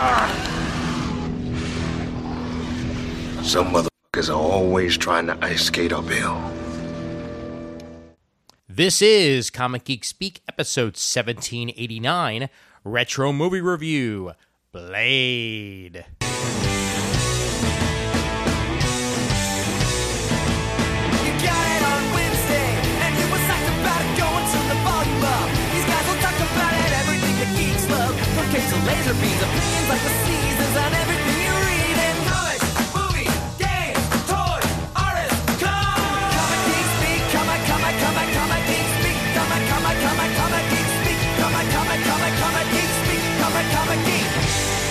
Some motherfuckers are always trying to ice skate uphill. This is Comic Geek Speak, episode 1789, Retro Movie Review, Blade. Laser beams, opinions like the seasons on everything you read in comics, movies, games, toys, artists, Comic Geek Speak, Comic Geek Speak, Comic Geek Speak, Comic Geek Speak, Comic Geek,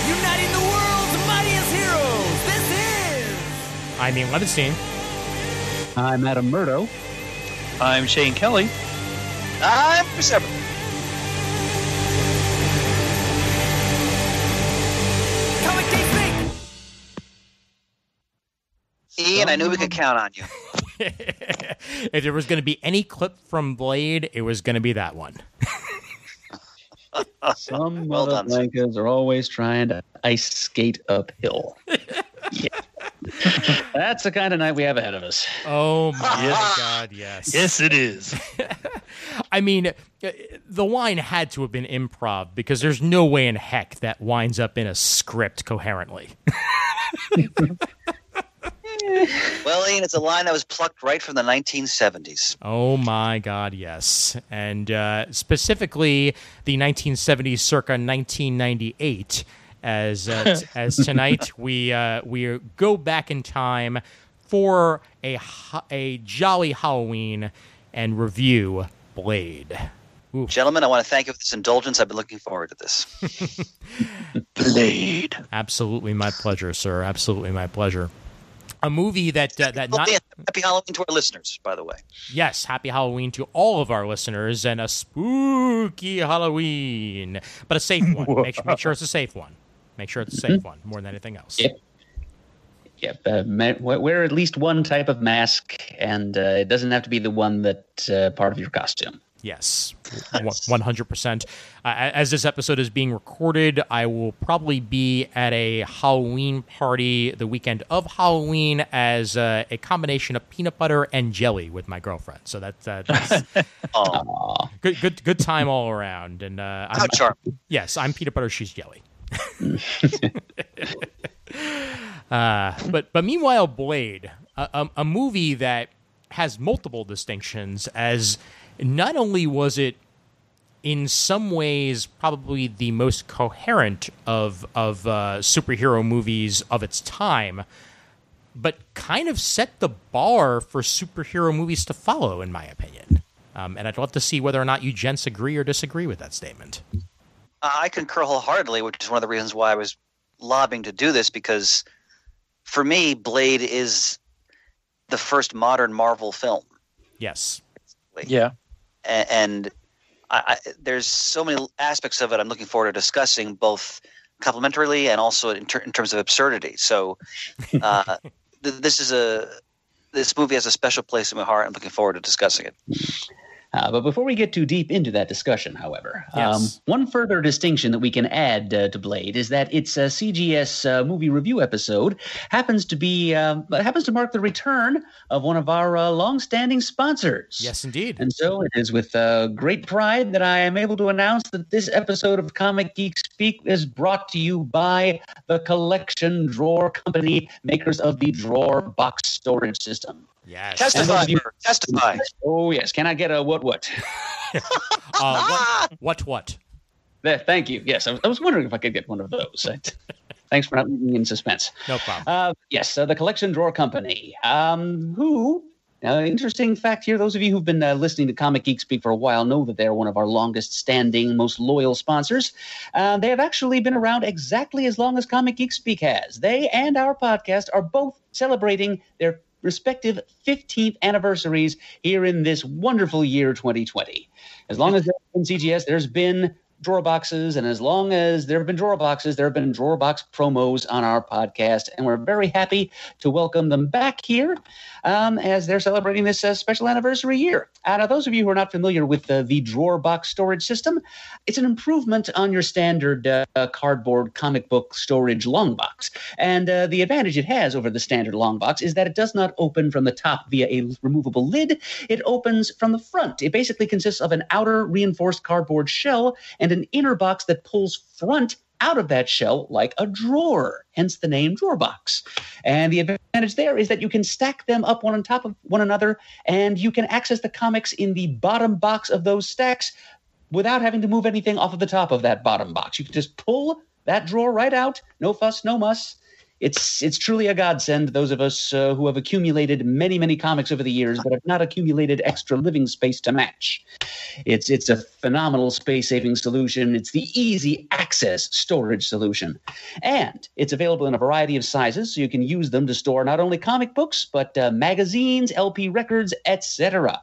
uniting the world's mightiest heroes. This is... I'm Ian Levinstein. I'm Adam Murdo. I'm Shane Kelly. I'm Chris. Ian, I knew we could count on you. If there was going to be any clip from Blade, it was going to be that one. Some motherfuckers are always trying to ice skate uphill. Yeah. That's the kind of night we have ahead of us. Oh, my God, yes. Yes, it is. I mean, the line had to have been improv because there's no way in heck that winds up in a script coherently. Well, Ian, it's a line that was plucked right from the 1970s. Oh, my God, yes. And specifically the 1970s circa 1998, as tonight we go back in time for a jolly Halloween and review Blade. Ooh. Gentlemen, I want to thank you for this indulgence. I've been looking forward to this. Blade. Absolutely my pleasure, sir. Absolutely my pleasure. A movie that not... Happy Halloween to our listeners, by the way. Yes, happy Halloween to all of our listeners, and a spooky Halloween, but a safe one. Make sure it's a safe one. Make sure it's a safe one more than anything else. Yep. Wear at least one type of mask, and it doesn't have to be the one that's part of your costume. Yes, 100%. As this episode is being recorded, I will probably be at a Halloween party the weekend of Halloween as a combination of peanut butter and jelly with my girlfriend. So that's good time all around. And how charming! Yes, I'm peanut butter. She's jelly. But meanwhile, Blade, a movie that has multiple distinctions as. Not only was it, in some ways, probably the most coherent of superhero movies of its time, but kind of set the bar for superhero movies to follow, in my opinion. And I'd love to see whether or not you gents agree or disagree with that statement. I concur wholeheartedly, which is one of the reasons why I was lobbying to do this, because for me, Blade is the first modern Marvel film. Yes. Yeah. And there's so many aspects of it I'm looking forward to discussing, both complementarily and also in terms of absurdity. So this movie has a special place in my heart. I'm looking forward to discussing it. But before we get too deep into that discussion, however, yes. One further distinction that we can add to Blade is that its CGS movie review episode happens to mark the return of one of our long-standing sponsors. Yes, indeed. And so it is with great pride that I am able to announce that this episode of Comic Geek Speak is brought to you by the Collection Drawer Company, makers of the Drawer Box Storage System. Yes. Testify. Oh, yes. Can I get a what? What? Thank you. Yes, I was wondering if I could get one of those. Thanks for not leaving me in suspense. No problem. Yes, the Collection Drawer Company, who... Now, interesting fact here, those of you who've been listening to Comic Geek Speak for a while know that they're one of our longest-standing, most loyal sponsors. They have actually been around exactly as long as Comic Geek Speak has. They and our podcast are both celebrating their respective 15th anniversaries here in this wonderful year 2020. As long as there's been CGS, there's been drawer boxes, and as long as there have been drawer boxes, there have been drawer box promos on our podcast, and we're very happy to welcome them back here as they're celebrating this special anniversary year. Now, those of you who are not familiar with the drawer box storage system, it's an improvement on your standard cardboard comic book storage long box. And the advantage it has over the standard long box is that it does not open from the top via a removable lid. It opens from the front. It basically consists of an outer reinforced cardboard shell and an inner box that pulls front out of that shell like a drawer, hence the name drawer box. And the advantage there is that you can stack them up one on top of one another, and you can access the comics in the bottom box of those stacks without having to move anything off of the top of that bottom box. You can just pull that drawer right out, no fuss, no muss. It's truly a godsend, those of us who have accumulated many, many comics over the years but have not accumulated extra living space to match. It's a phenomenal space-saving solution. It's the easy access storage solution. And it's available in a variety of sizes, so you can use them to store not only comic books, but magazines, LP records, etc.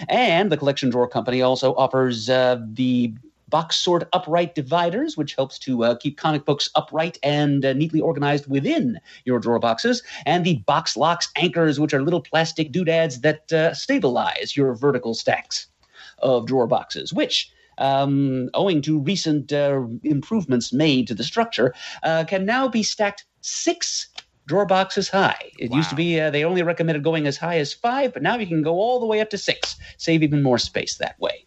And the Collection Drawer Company also offers the box sort upright dividers, which helps to keep comic books upright and neatly organized within your drawer boxes, and the box locks anchors, which are little plastic doodads that stabilize your vertical stacks of drawer boxes, which, owing to recent improvements made to the structure, can now be stacked 6 drawer boxes high. It used to be they only recommended going as high as 5, but now you can go all the way up to 6, save even more space that way.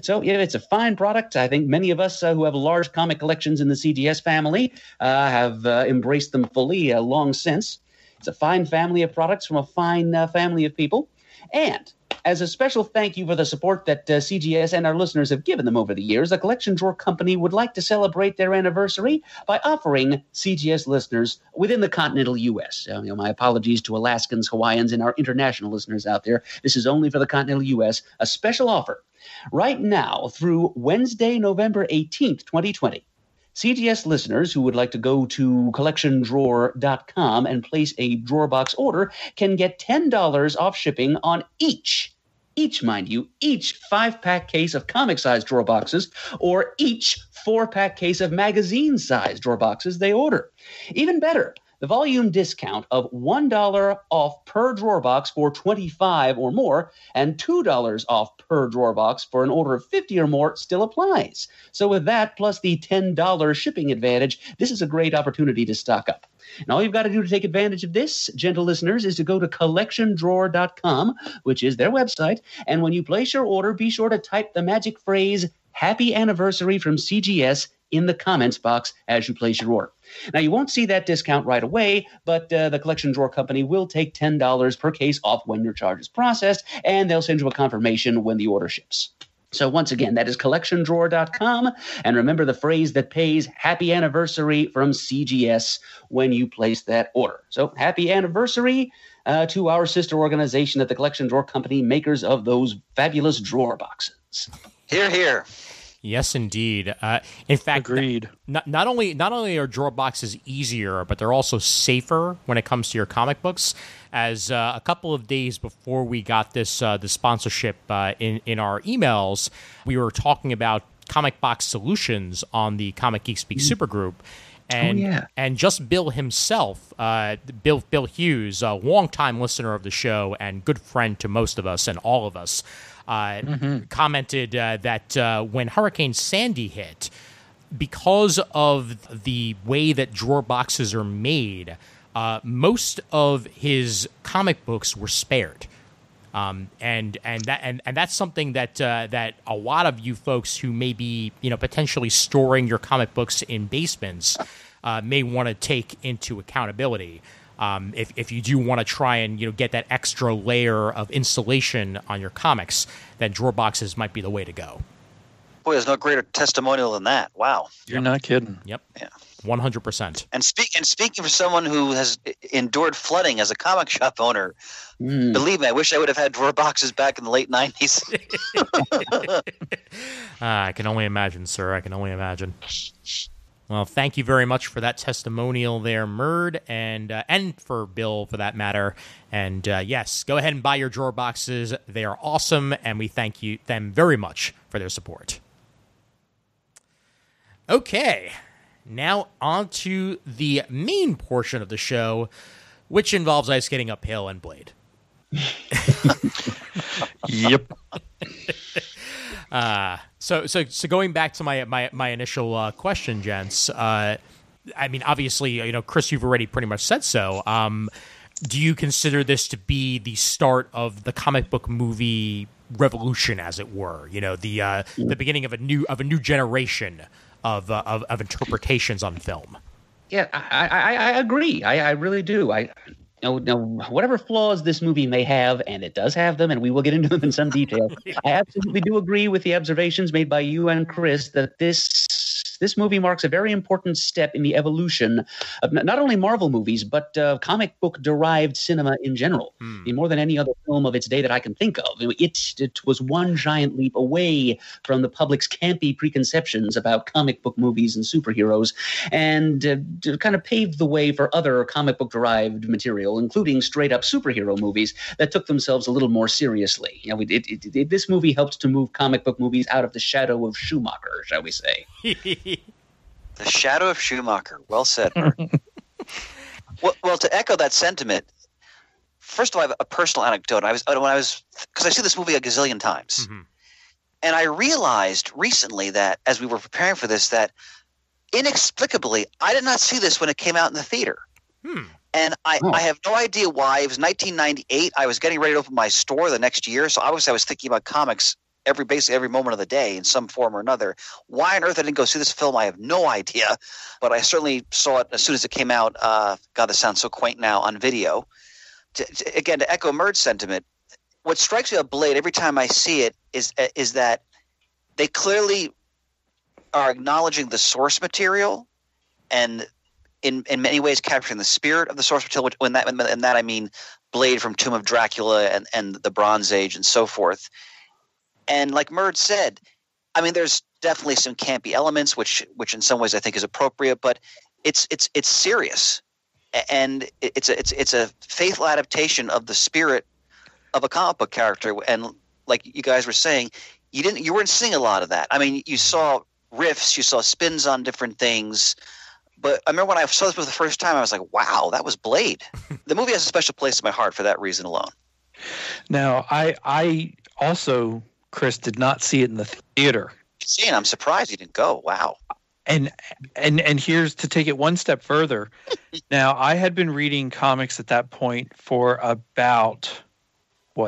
So, yeah, it's a fine product. I think many of us who have large comic collections in the CGS family have embraced them fully long since. It's a fine family of products from a fine family of people. And as a special thank you for the support that CGS and our listeners have given them over the years, the Collection Drawer Company would like to celebrate their anniversary by offering CGS listeners within the continental U.S. My apologies to Alaskans, Hawaiians, and our international listeners out there. This is only for the continental U.S. A special offer. Right now, through Wednesday, November 18th, 2020, CGS listeners who would like to go to collectiondrawer.com and place a drawer box order can get $10 off shipping on each 5-pack case of comic-sized drawer boxes or each 4-pack case of magazine-sized drawer boxes they order. Even better, the volume discount of $1 off per drawer box for 25 or more and $2 off per drawer box for an order of 50 or more still applies. So with that, plus the $10 shipping advantage, this is a great opportunity to stock up. And all you've got to do to take advantage of this, gentle listeners, is to go to collectiondrawer.com, which is their website, and when you place your order, be sure to type the magic phrase, Happy Anniversary from CGS, in the comments box as you place your order. Now, you won't see that discount right away, but the Collection Drawer Company will take $10 per case off when your charge is processed, and they'll send you a confirmation when the order ships. So once again, that is collectiondrawer.com, and remember the phrase that pays Happy Anniversary from CGS when you place that order. So happy anniversary to our sister organization at the Collection Drawer Company, makers of those fabulous drawer boxes. Hear, hear. Yes, indeed. In fact, Agreed. Not only are drawer boxes easier, but they're also safer when it comes to your comic books. As a couple of days before we got this the sponsorship in our emails, we were talking about comic box solutions on the Comic Geek Speak supergroup. And just Bill himself, Bill Hughes, a longtime listener of the show and good friend to most of us and all of us, commented that when Hurricane Sandy hit, because of the way that drawer boxes are made, most of his comic books were spared. And that's something that a lot of you folks who may be potentially storing your comic books in basements may want to take into accountability. If you do want to try and get that extra layer of insulation on your comics, then drawer boxes might be the way to go. Boy, there's no greater testimonial than that. Wow. You're not kidding. Yep. Yeah. 100%. And speaking for someone who has endured flooding as a comic shop owner, believe me, I wish I would have had drawer boxes back in the late 90s. I can only imagine, sir. I can only imagine. Well, thank you very much for that testimonial there, Murd, and for Bill, for that matter. And yes, go ahead and buy your drawer boxes. They are awesome, and we thank them very much for their support. Okay, now on to the main portion of the show, which involves ice skating uphill and Blade. Yep. So going back to my initial question, gents. I mean, obviously, Chris, you've already pretty much said so. Do you consider this to be the start of the comic book movie revolution, as it were? The beginning of a new generation of interpretations on film. Yeah, I agree. I really do. Now, whatever flaws this movie may have, and it does have them, and we will get into them in some detail, I absolutely do agree with the observations made by you and Chris that this movie marks a very important step in the evolution of not only Marvel movies, but comic book-derived cinema in general. I mean, more than any other film of its day that I can think of. It was one giant leap away from the public's campy preconceptions about comic book movies and superheroes, and kind of paved the way for other comic book-derived material, including straight-up superhero movies that took themselves a little more seriously. This movie helped to move comic book movies out of the shadow of Schumacher, shall we say. The shadow of Schumacher. Well said. well, to echo that sentiment, first of all, I have a personal anecdote. Because I see this movie a gazillion times, and I realized recently that as we were preparing for this, that inexplicably I did not see this when it came out in the theater, and I have no idea why. It was 1998. I was getting ready to open my store the next year, so obviously I was thinking about comics basically every moment of the day in some form or another. Why on earth I didn't go see this film, I have no idea. But I certainly saw it as soon as it came out. God, this sounds so quaint now, on video. Again, to echo Murd's sentiment, what strikes me about Blade every time I see it is that they clearly are acknowledging the source material, and in many ways capturing the spirit of the source material. In that I mean Blade from Tomb of Dracula and the Bronze Age and so forth. And like Murd said, I mean, there's definitely some campy elements, which in some ways I think is appropriate, but it's serious, and it's a faithful adaptation of the spirit of a comic book character. And like you guys were saying, you weren't seeing a lot of that. I mean, you saw riffs, you saw spins on different things, but I remember when I saw this for the first time, I was like, wow, that was Blade. The movie has a special place in my heart for that reason alone. Now, I also, Chris, did not see it in the theater. See, I'm surprised you didn't go. Wow. And here's to take it one step further. Now, I had been reading comics at that point for about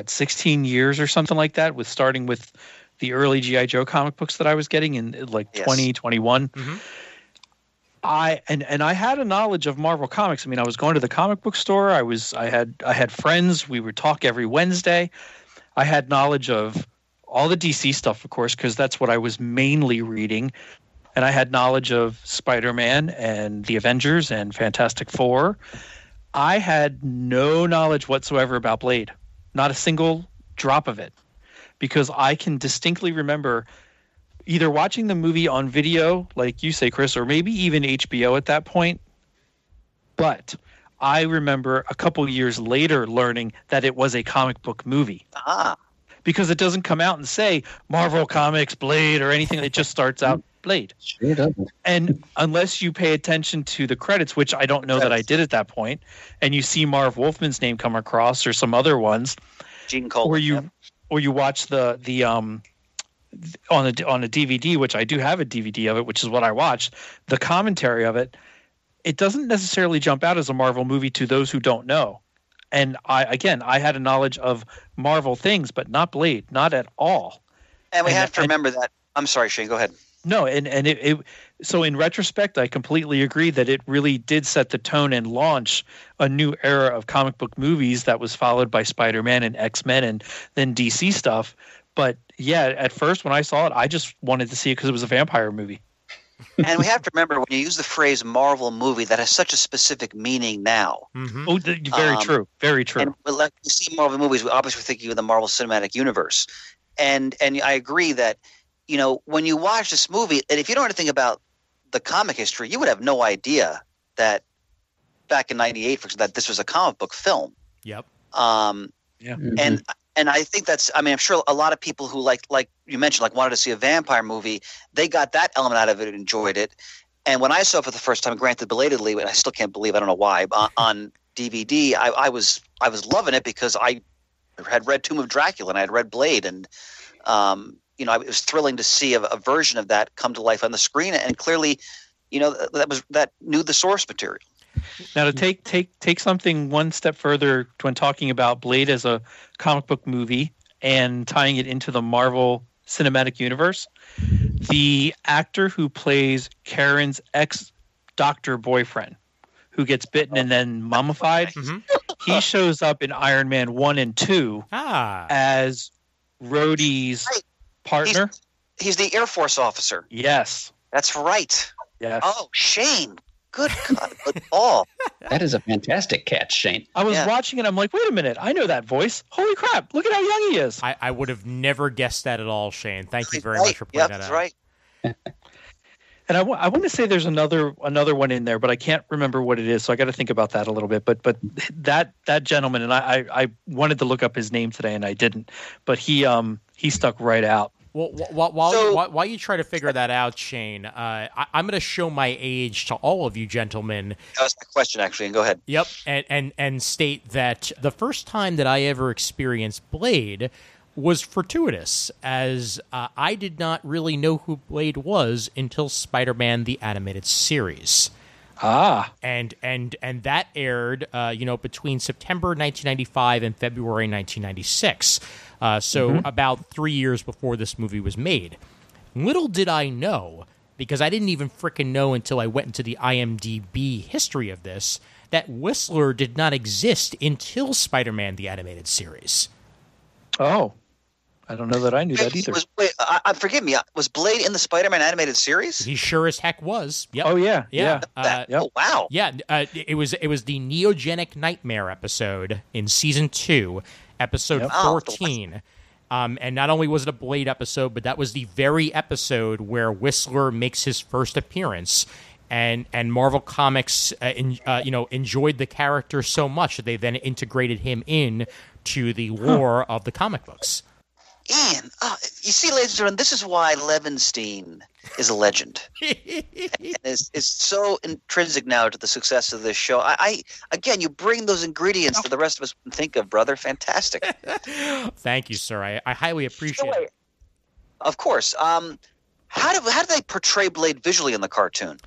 16 years or something like that, starting with the early G.I. Joe comic books that I was getting in 2021. Mm-hmm. I had a knowledge of Marvel Comics. I mean, I was going to the comic book store. I had friends. We would talk every Wednesday. I had knowledge of all the DC stuff, of course, because that's what I was mainly reading. And I had knowledge of Spider-Man and the Avengers and Fantastic Four. I had no knowledge whatsoever about Blade, not a single drop of it, because I can distinctly remember either watching the movie on video, like you say, Chris, or maybe even HBO at that point. But I remember a couple years later learning that it was a comic book movie. Because it doesn't come out and say Marvel Comics, Blade, or anything. It just starts out Blade. Sure doesn't. And unless you pay attention to the credits, which I don't know that I did at that point, and you see Marv Wolfman's name come across or some other ones, Gene Colan, or you watch the on a DVD, which I do have a DVD of it, which is what I watched, the commentary of it, it doesn't necessarily jump out as a Marvel movie to those who don't know. And I had a knowledge of Marvel things, but not Blade, not at all. And we have to remember that. I'm sorry, Shane, go ahead. No, so in retrospect, I completely agree that it really did set the tone and launch a new era of comic book movies that was followed by Spider-Man and X-Men and then DC stuff. But yeah, at first when I saw it, I just wanted to see it because it was a vampire movie. And we have to remember, when you use the phrase Marvel movie, that has such a specific meaning now. Mm-hmm. Oh, very true. Very true. And like you see Marvel movies, we obviously thinking of the Marvel Cinematic Universe. And I agree that, when you watch this movie, and if you don't know anything about the comic history, you would have no idea that back in '98, for example, that this was a comic book film. Yep. Yeah. And And I think that's, I mean, I'm sure a lot of people who like you mentioned, like wanted to see a vampire movie, they got that element out of it and enjoyed it. And when I saw it for the first time, granted belatedly, and I still can't believe, I don't know why, on DVD, I was loving it because I had read Tomb of Dracula and I had read Blade, and you know, it was thrilling to see a version of that come to life on the screen, and clearly, you know, that knew the source material. Now, to take something one step further when talking about Blade as a comic book movie and tying it into the Marvel Cinematic Universe, the actor who plays Karen's ex-doctor boyfriend, who gets bitten and then mummified, he shows up in Iron Man 1 and 2 as Rhodey's partner. He's the Air Force officer. Yes. That's right. Yes. Oh, Shane. Good God. Good ball. That is a fantastic catch, Shane. I was watching it. I'm like, wait a minute. I know that voice. Holy crap. Look at how young he is. I would have never guessed that at all, Shane. Thank you very much for pointing that out. That's right. And I want to say there's another one in there, but I can't remember what it is. So I got to think about that a little bit. But that gentleman, and I wanted to look up his name today and I didn't, but he stuck right out. Well, while you try to figure that out, Shane, I'm going to show my age to all of you gentlemen. That was my question, actually, and go ahead. Yep, and state that the first time that I ever experienced Blade was fortuitous, as I did not really know who Blade was until Spider-Man the Animated Series. And that aired, between September 1995 and February 1996. So about 3 years before this movie was made. Little did I know, because I didn't even frickin' know until I went into the IMDb history of this, that Whistler did not exist until Spider-Man the Animated Series. Oh. I don't know that I knew that either. Forgive me. Was Blade in the Spider-Man animated series? He sure as heck was. Yep. Oh yeah. Yep. Oh wow. Yeah. It was the Neogenic Nightmare episode in season 2, episode 14. And not only was it a Blade episode, but that was the very episode where Whistler makes his first appearance. And Marvel Comics, enjoyed the character so much that they then integrated him in to the lore of the comic books. Ian, you see, ladies and gentlemen, this is why Levinstein is a legend. And is so intrinsic now to the success of this show. Again, you bring those ingredients that the rest of us can think of, brother. Fantastic. Thank you, sir. I highly appreciate it. Of course. How do they portray Blade visually in the cartoon?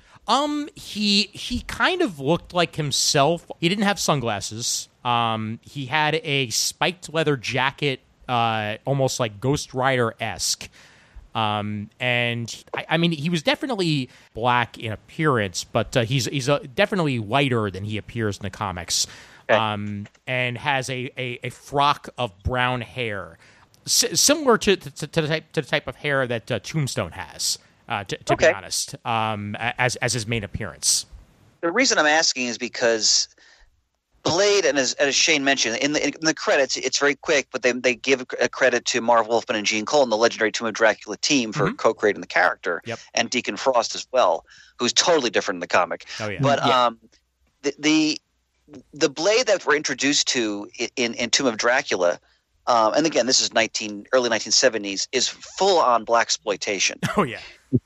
He kind of looked like himself. He didn't have sunglasses. He had a spiked leather jacket, almost like Ghost Rider-esque. And I mean, he was definitely black in appearance, but he's definitely lighter than he appears in the comics. Okay. And has a frock of brown hair, similar to the type of hair that Tombstone has. To be honest, as his main appearance. The reason I'm asking is because Blade, and as Shane mentioned, in the credits, it's very quick, but they give a credit to Marv Wolfman and Gene Cole and the legendary Tomb of Dracula team for co-creating the character, and Deacon Frost as well, who's totally different in the comic. Oh yeah. But the Blade that we're introduced to in Tomb of Dracula, and again, this is early 1970s, is full on blaxploitation. Oh yeah.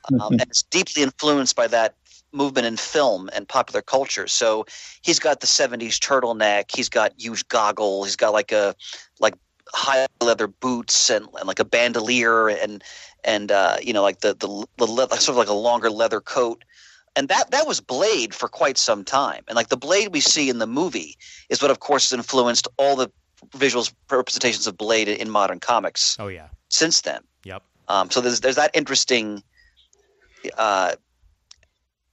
And it's deeply influenced by that movement in film and popular culture. So he's got the 70s turtleneck, he's got huge goggles, he's got like high leather boots and like a bandolier and like the leather, sort of like a longer leather coat. And that was Blade for quite some time. And like the Blade we see in the movie is what of course has influenced all the visual representations of Blade in modern comics. Oh yeah. Since then. Yep. So there's that interesting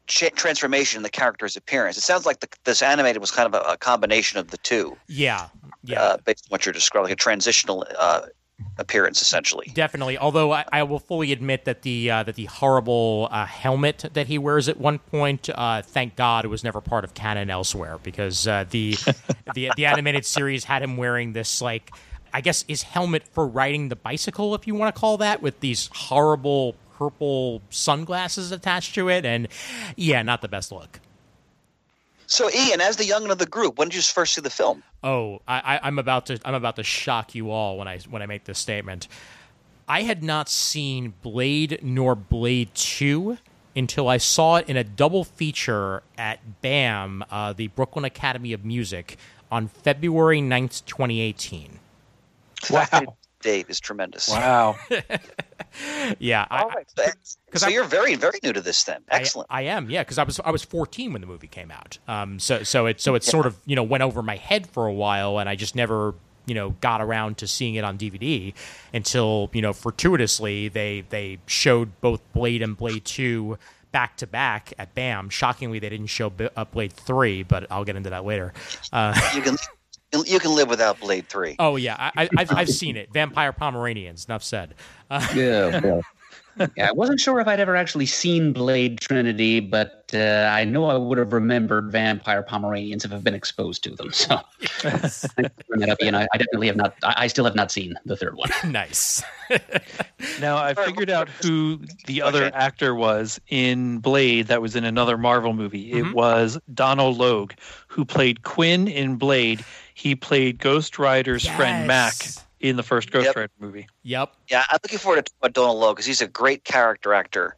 transformation in the character's appearance. It sounds like this animated was kind of a combination of the two. Yeah. Based on what you're describing, like a transitional appearance, essentially. Definitely. Although I will fully admit that the horrible helmet that he wears at one point, thank God it was never part of canon elsewhere, because the animated series had him wearing this, like, I guess his helmet for riding the bicycle, if you want to call that, with these horrible purple sunglasses attached to it, and yeah, not the best look. So, Ian, as the youngin of the group, when did you first see the film? Oh, I'm about to shock you all when I make this statement. I had not seen Blade nor Blade 2 until I saw it in a double feature at BAM, the Brooklyn Academy of Music, on February 9th, 2018. Wow. That date is tremendous. Wow. Yeah. All right. So you're very, very new to this then. Excellent. I am, yeah, because I was 14 when the movie came out. So it sort of went over my head for a while, and I just never got around to seeing it on DVD until fortuitously they showed both Blade and Blade 2 back to back at BAM. Shockingly, they didn't show Blade 3, but I'll get into that later. You can live without Blade 3. Oh yeah, I've seen it. Vampire Pomeranians. Enough said. Yeah. Yeah, I wasn't sure if I'd ever actually seen Blade Trinity, but I know I would have remembered Vampire Pomeranians if I've been exposed to them. So, thanks for bringing that up, Ian. I definitely have not. I still have not seen the third one. Nice. Now, I figured out who the other actor was in Blade that was in another Marvel movie. It was Donal Logue, who played Quinn in Blade. He played Ghost Rider's friend Mac in the first Ghost Rider movie. Yep. Yeah, I'm looking forward to Donal Logue because he's a great character actor,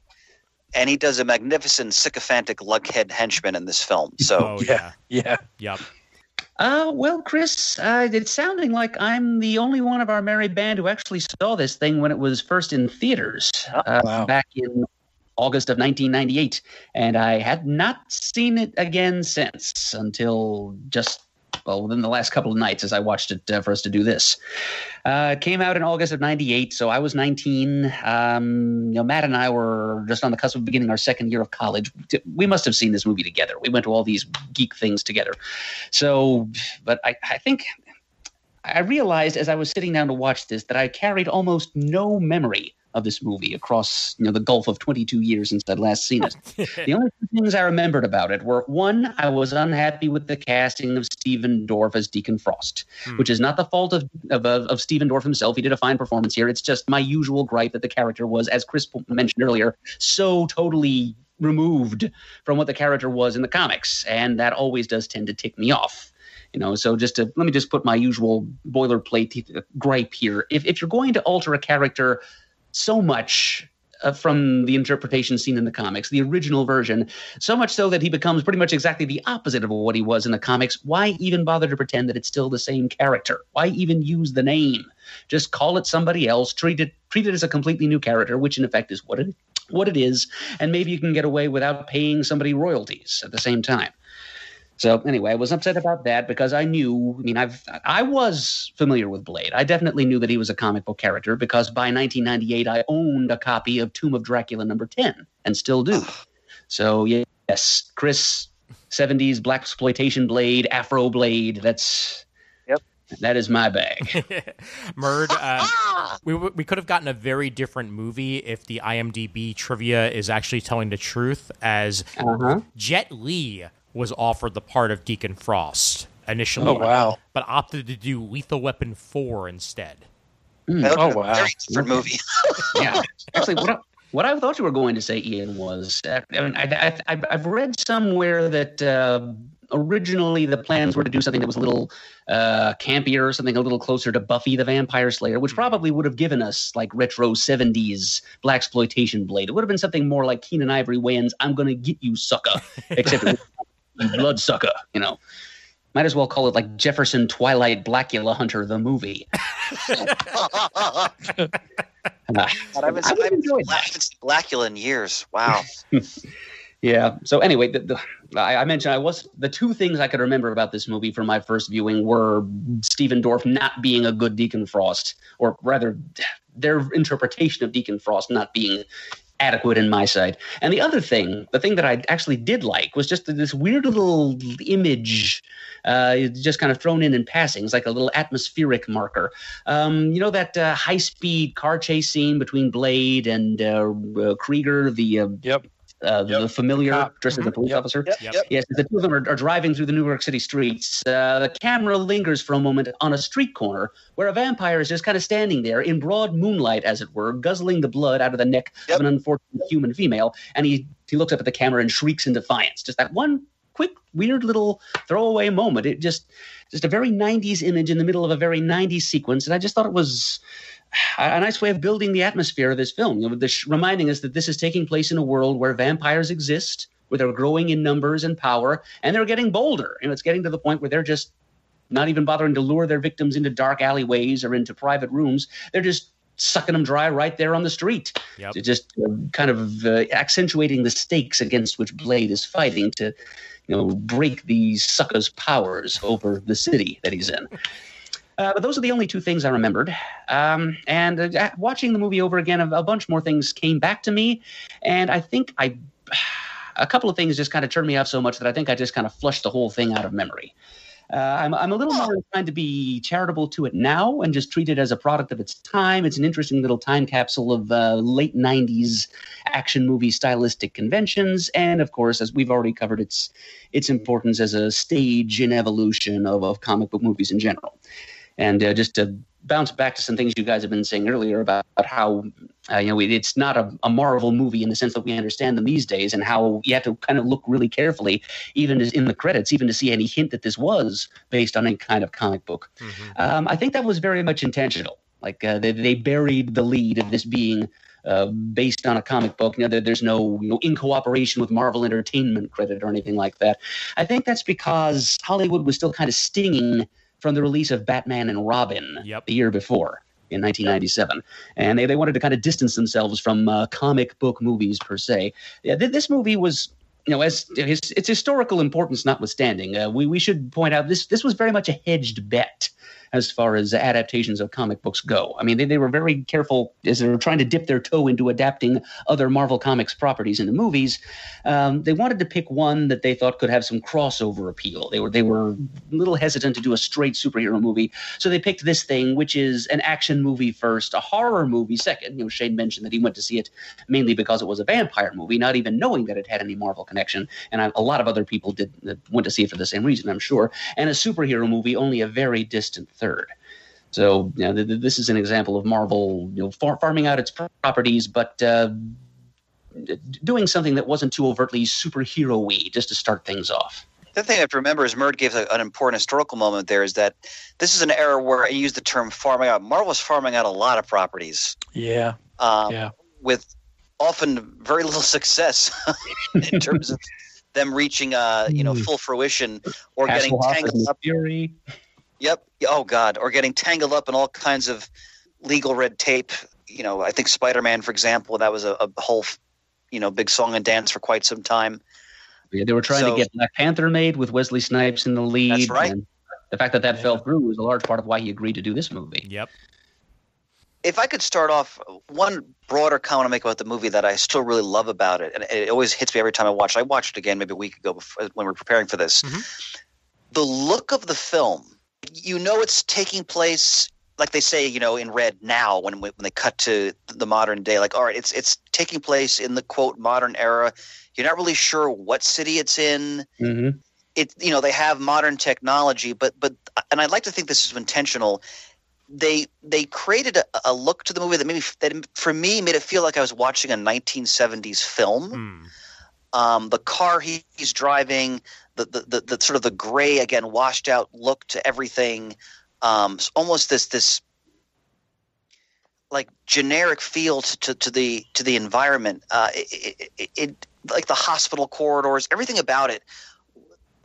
and he does a magnificent sycophantic lughead henchman in this film. So yeah. Yep. Well, Chris, it's sounding like I'm the only one of our merry band who actually saw this thing when it was first in theaters back in August of 1998, and I had not seen it again since until just within the last couple of nights as I watched it for us to do this. It came out in August of 98, so I was 19. Matt and I were just on the cusp of beginning our second year of college. We must have seen this movie together. We went to all these geek things together. So, but I think I realized as I was sitting down to watch this that I carried almost no memory of this movie across the gulf of 22 years since I'd last seen it. The only two things I remembered about it were, one, I was unhappy with the casting of Stephen Dorff as Deacon Frost, which is not the fault of Stephen Dorff himself. He did a fine performance here. It's just my usual gripe that the character was, as Chris mentioned earlier, so totally removed from what the character was in the comics, and that always does tend to tick me off. So let me just put my usual boilerplate gripe here. If you're going to alter a character so much from the interpretation seen in the comics, the original version, so much so that he becomes pretty much exactly the opposite of what he was in the comics, why even bother to pretend that it's still the same character? Why even use the name? Just call it somebody else, treat it as a completely new character, which in effect is what it is, and maybe you can get away without paying somebody royalties at the same time. So anyway, I was upset about that because I was familiar with Blade. I definitely knew that he was a comic book character because by 1998, I owned a copy of Tomb of Dracula #10 and still do. So yes, Chris, 70s blaxploitation Blade, Afro Blade, that is my bag. Murd, we could have gotten a very different movie if the IMDb trivia is actually telling the truth, as Jet Li was offered the part of Deacon Frost initially, but opted to do Lethal Weapon 4 instead. Very different movie. Yeah, actually, what I thought you were going to say, Ian, was I've read somewhere that originally the plans were to do something that was a little campier, something a little closer to Buffy the Vampire Slayer, which probably would have given us like retro 70s blaxploitation Blade. It would have been something more like Keenan Ivory Wayans' "I'm Gonna Get You, Sucker," except it was Bloodsucker, Might as well call it like Jefferson Twilight Blackula Hunter the movie. I haven't seen Blackula in years. Wow. Yeah. So anyway, I mentioned the two things I could remember about this movie from my first viewing were Stephen Dorff not being a good Deacon Frost, or rather their interpretation of Deacon Frost not being adequate in my sight. And the other thing, the thing that I actually did like, was just this weird little image just kind of thrown in passing. It's like a little atmospheric marker. That high-speed car chase scene between Blade and Krieger, the familiar cop dressed as a police officer. Yep. Yes, the two of them are driving through the New York City streets. The camera lingers for a moment on a street corner where a vampire is just kind of standing there in broad moonlight, as it were, guzzling the blood out of the neck of an unfortunate human female. And he looks up at the camera and shrieks in defiance. Just that one quick, weird little throwaway moment. It just a very 90s image in the middle of a very 90s sequence. And I just thought it was a nice way of building the atmosphere of this film, reminding us that this is taking place in a world where vampires exist, where they're growing in numbers and power, and they're getting bolder. It's getting to the point where they're just not even bothering to lure their victims into dark alleyways or into private rooms. They're just sucking them dry right there on the street. Yep. So just kind of accentuating the stakes against which Blade is fighting to, break these suckers' powers over the city that he's in. But those are the only two things I remembered. And watching the movie over again, a bunch more things came back to me. And I think a couple of things just kind of turned me off so much that I think I just kind of flushed the whole thing out of memory. I'm a little more inclined to be charitable to it now and just treat it as a product of its time. It's an interesting little time capsule of late 90s action movie stylistic conventions. And, of course, as we've already covered, its importance as a stage in evolution of comic book movies in general. And just to bounce back to some things you guys have been saying earlier about how it's not a Marvel movie in the sense that we understand them these days, and how you have to kind of look really carefully, even in the credits, even to see any hint that this was based on any kind of comic book. Mm-hmm. I think that was very much intentional. Like they buried the lead of this being based on a comic book. There's no in cooperation with Marvel Entertainment credit or anything like that. I think that's because Hollywood was still kind of stinging from the release of Batman and Robin the year before, in 1997. And they wanted to kind of distance themselves from comic book movies per se. This movie was, as its historical importance notwithstanding, we should point out this was very much a hedged bet as far as adaptations of comic books go. I mean, they were very careful as they were trying to dip their toe into adapting other Marvel Comics properties into movies. They wanted to pick one that they thought could have some crossover appeal. They were a little hesitant to do a straight superhero movie, so they picked this thing, which is an action movie first, a horror movie second. Shane mentioned that he went to see it mainly because it was a vampire movie, not even knowing that it had any Marvel connection. And a lot of other people went to see it for the same reason, I'm sure. And a superhero movie, only a very distant third. So this is an example of Marvel farming out its properties, but doing something that wasn't too overtly superhero-y just to start things off. The thing I have to remember is Murd gave an important historical moment there, is that this is an era where I use the term farming out. Marvel was farming out a lot of properties. Yeah. With often very little success in terms of them reaching full fruition or getting tangled up. Fury. Yep. Oh God. Or getting tangled up in all kinds of legal red tape. I think Spider-Man, for example, that was a whole, big song and dance for quite some time. Yeah, they were trying to get Black Panther made with Wesley Snipes in the lead. That's right. And the fact that fell through was a large part of why he agreed to do this movie. Yep. If I could start off, one broader comment to make about the movie that I still really love about it, and it always hits me every time I watch it. I watched it again maybe a week ago when we were preparing for this. Mm-hmm. The look of the film, it's taking place, like they say, in red now when they cut to the modern day. Like, all right, it's taking place in the, quote, modern era. You're not really sure what city it's in. Mm-hmm. They have modern technology, but and I'd like to think this is intentional. They created a look to the movie that for me made it feel like I was watching a 1970s film. The car he's driving, the sort of the gray, again, washed out look to everything, almost this like generic feel to the environment. It like the hospital corridors, everything about it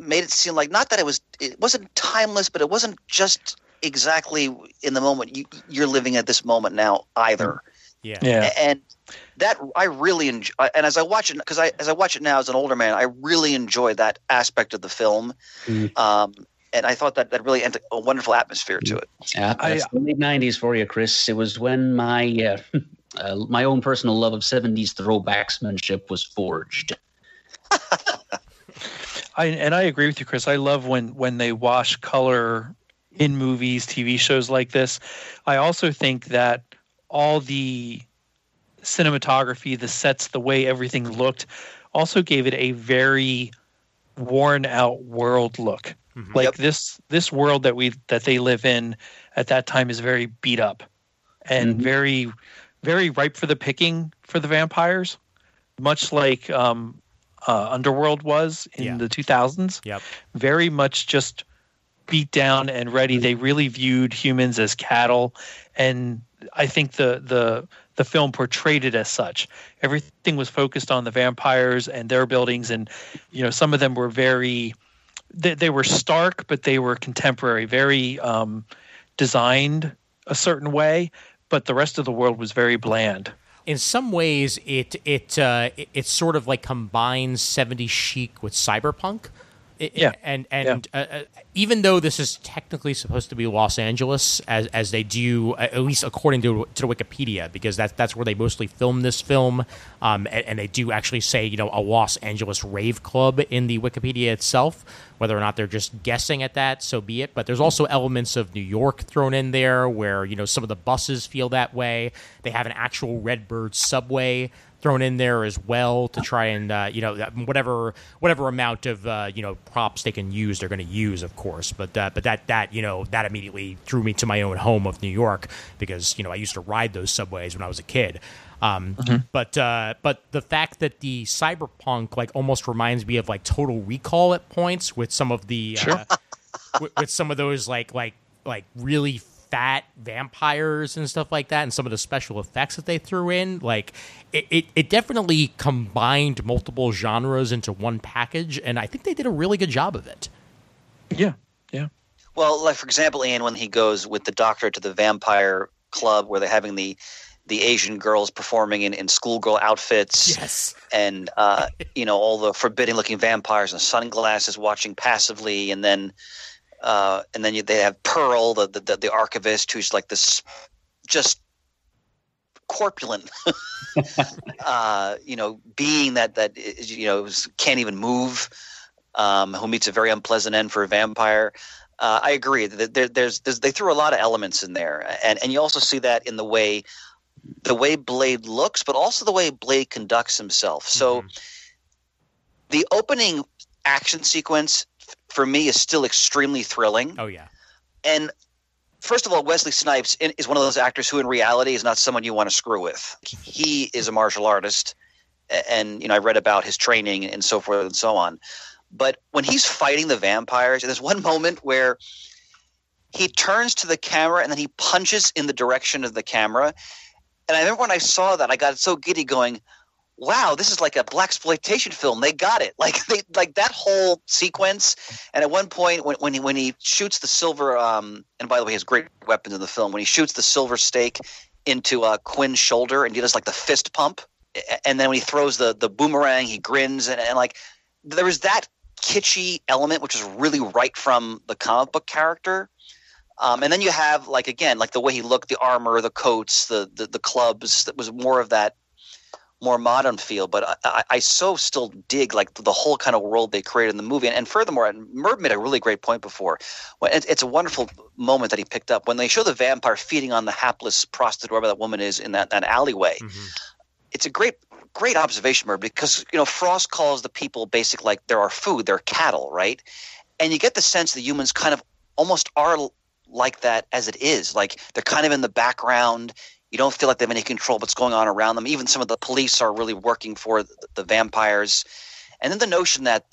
made it seem like, not that it wasn't timeless, but it wasn't just exactly in the moment you're living at this moment now either. Yeah. And that I really enjoy. And as I watch it, as I watch it now as an older man, I really enjoy that aspect of the film. And I thought that really had a wonderful atmosphere to it. Yeah, that's the late 90s for you, Chris. It was when my my own personal love of 70s throwbacksmanship was forged. I agree with you, Chris. I love when they wash color in movies, TV shows like this. I also think that all the cinematography, the sets, the way everything looked, also gave it a very worn out world look. Mm-hmm. Like this world that they live in at that time is very beat up and very, very ripe for the picking for the vampires. Much like underworld was in the 2000s. Yep. Very much just beat down and ready. They really viewed humans as cattle, and I think the film portrayed it as such. Everything was focused on the vampires and their buildings, and some of them were very they were stark, but they were contemporary, very designed a certain way, but the rest of the world was very bland. In some ways, it sort of like combines 70s chic with cyberpunk. Even though this is technically supposed to be Los Angeles, as they do, at least according to the Wikipedia, because that's where they mostly filmed this film, and they do actually say a Los Angeles rave club in the Wikipedia itself. Whether or not they're just guessing at that, so be it. But there's also elements of New York thrown in there, where some of the buses feel that way. They have an actual Redbird subway thrown in there as well to try and whatever amount of props they can use, they're going to use, of course. But that immediately threw me to my own home of New York, because I used to ride those subways when I was a kid. But the fact that the cyberpunk almost reminds me of Total Recall at points, with some of the with some of those like really fat vampires and stuff like that, and some of the special effects that they threw in, it definitely combined multiple genres into one package, and I think they did a really good job of it. Yeah. Well, for example, Ian, when he goes with the doctor to the vampire club where they're having the Asian girls performing in schoolgirl outfits, yes, and all the forbidding looking vampires and sunglasses watching passively, and then they have Pearl, the archivist, who's like this just corpulent, being that can't even move, who meets a very unpleasant end for a vampire. I agree that they threw a lot of elements in there, and you also see that in the way Blade looks, but also the way Blade conducts himself. So the opening action sequence for me is still extremely thrilling. Oh yeah. And first of all, Wesley Snipes is one of those actors who in reality is not someone you want to screw with. He is a martial artist, and I read about his training and so forth and so on. But when he's fighting the vampires, there's one moment where he turns to the camera and then he punches in the direction of the camera. And I remember when I saw that, I got so giddy going, wow, this is like a blaxploitation film. They got it. Like that whole sequence. And at one point when he shoots the silver, and by the way, he has great weapons in the film, when he shoots the silver stake into Quinn's shoulder and he does like the fist pump. And then when he throws the boomerang, he grins. And there was that kitschy element, which is really right from the comic book character. And then you have the way he looked, the armor, the coats, the clubs, that was more of that more modern feel. But I so still dig the whole kind of world they created in the movie. And furthermore, Murd made a really great point before. It's a wonderful moment that he picked up when they show the vampire feeding on the hapless prostitute, whoever that woman is, in that alleyway. Mm-hmm. It's a great observation, Murd, because Frost calls the people basically they're our food, they're cattle, right? And you get the sense the humans kind of almost are like that as it is. They're kind of in the background. You don't feel like they have any control of what's going on around them. Even some of the police are really working for the vampires. And then the notion that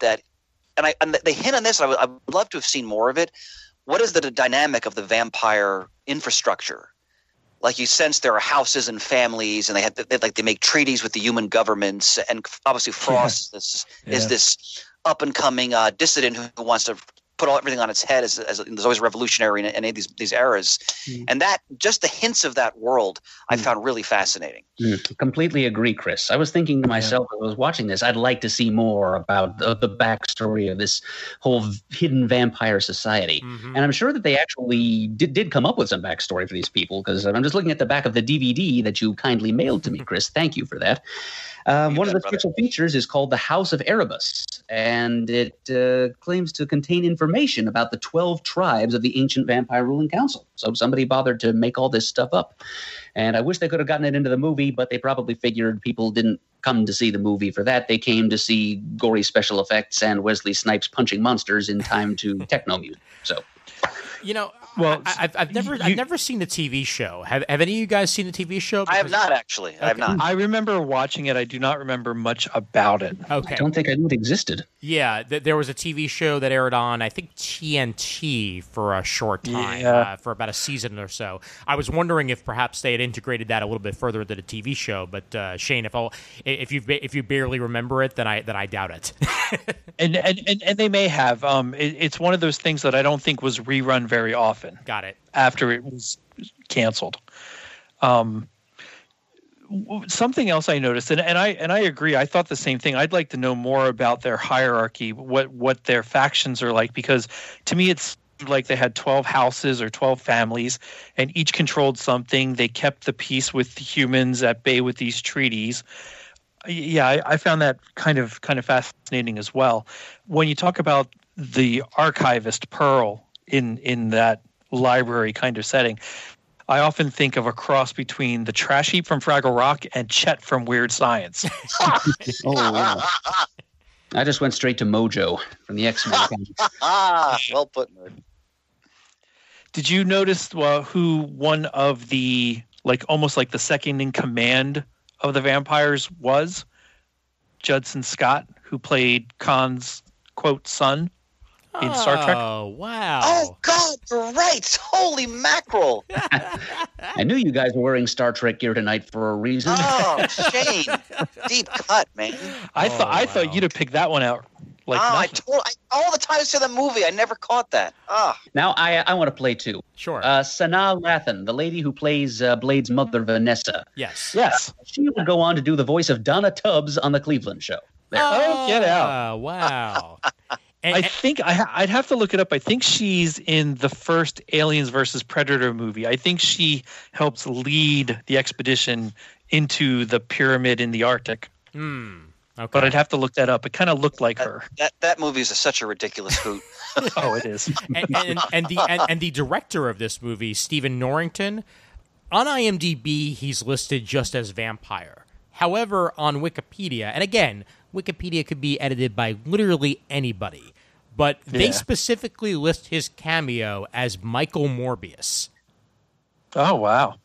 and they hint on this, I would love to have seen more of it. What is the dynamic of the vampire infrastructure? You sense there are houses and families, and they make treaties with the human governments. And obviously Frost is this up and coming dissident who wants to put everything on its head, as there's always a revolutionary in any of these eras. And that, just the hints of that world, I found really fascinating. Completely agree, Chris. I was thinking to myself as I was watching this, I'd like to see more about the backstory of this whole hidden vampire society. And I'm sure that they actually did come up with some backstory for these people, because I'm just looking at the back of the DVD that you kindly mailed to me, Chris. Thank you for that. One of the special features is called The House of Erebus, and it claims to contain information about the 12 tribes of the ancient vampire ruling council. So somebody bothered to make all this stuff up. And I wish they could have gotten it into the movie, but they probably figured people didn't come to see the movie for that. They came to see gory special effects and Wesley Snipes punching monsters in time to techno music. So You know, Well, I've never seen the TV show. Have any of you guys seen the TV show? I have not actually. I have not. I remember watching it. I do not remember much about it. Okay. I don't think I knew it existed. Yeah, there was a TV show that aired on, I think, TNT for a short time, Yeah. for about a season or so. I was wondering if perhaps they had integrated that a little bit further into the TV show. But Shane, if you barely remember it, then I doubt it. And they may have. It's one of those things that I don't think was rerun very often Got it. after it was canceled. Something else I noticed, and I agree. I thought the same thing. I'd like to know more about their hierarchy, what their factions are like, because to me it's like they had 12 houses or 12 families, and each controlled something. They kept the peace with the humans at bay with these treaties. Yeah, I found that kind of fascinating as well. When you talk about the archivist Pearl in that library kind of setting, I often think of a cross between the trash heap from Fraggle Rock and Chet from Weird Science. Oh, wow. I just went straight to Mojo from the X-Men comics. Well put, Murd. Did you notice who one of the almost like the second in command of the vampires was? Judson Scott, who played Khan's quote son in Star Trek. Oh, wow. Oh God, you're right. Holy mackerel! I knew you guys were wearing Star Trek gear tonight for a reason. Oh, Shane, deep cut, man. I thought you'd have picked that one out. All the time I saw the movie, I never caught that. Now I want to play too. Sure. Sanaa Lathan, the lady who plays Blade's mother, Vanessa. Yes. Yes. She would go on to do the voice of Donna Tubbs on the Cleveland Show. There. Oh, get out. Oh, wow. I think I'd have to look it up. I think she's in the first Aliens versus Predator movie. I think she helps lead the expedition into the pyramid in the Arctic. Okay. But I'd have to look that up. It kind of looked like her. That movie is such a ridiculous hoot. Oh, it is. and the director of this movie, Stephen Norrington, on IMDb, he's listed just as vampire. However, on Wikipedia, and again, Wikipedia could be edited by literally anybody, but they specifically list his cameo as Michael Morbius. Oh, wow.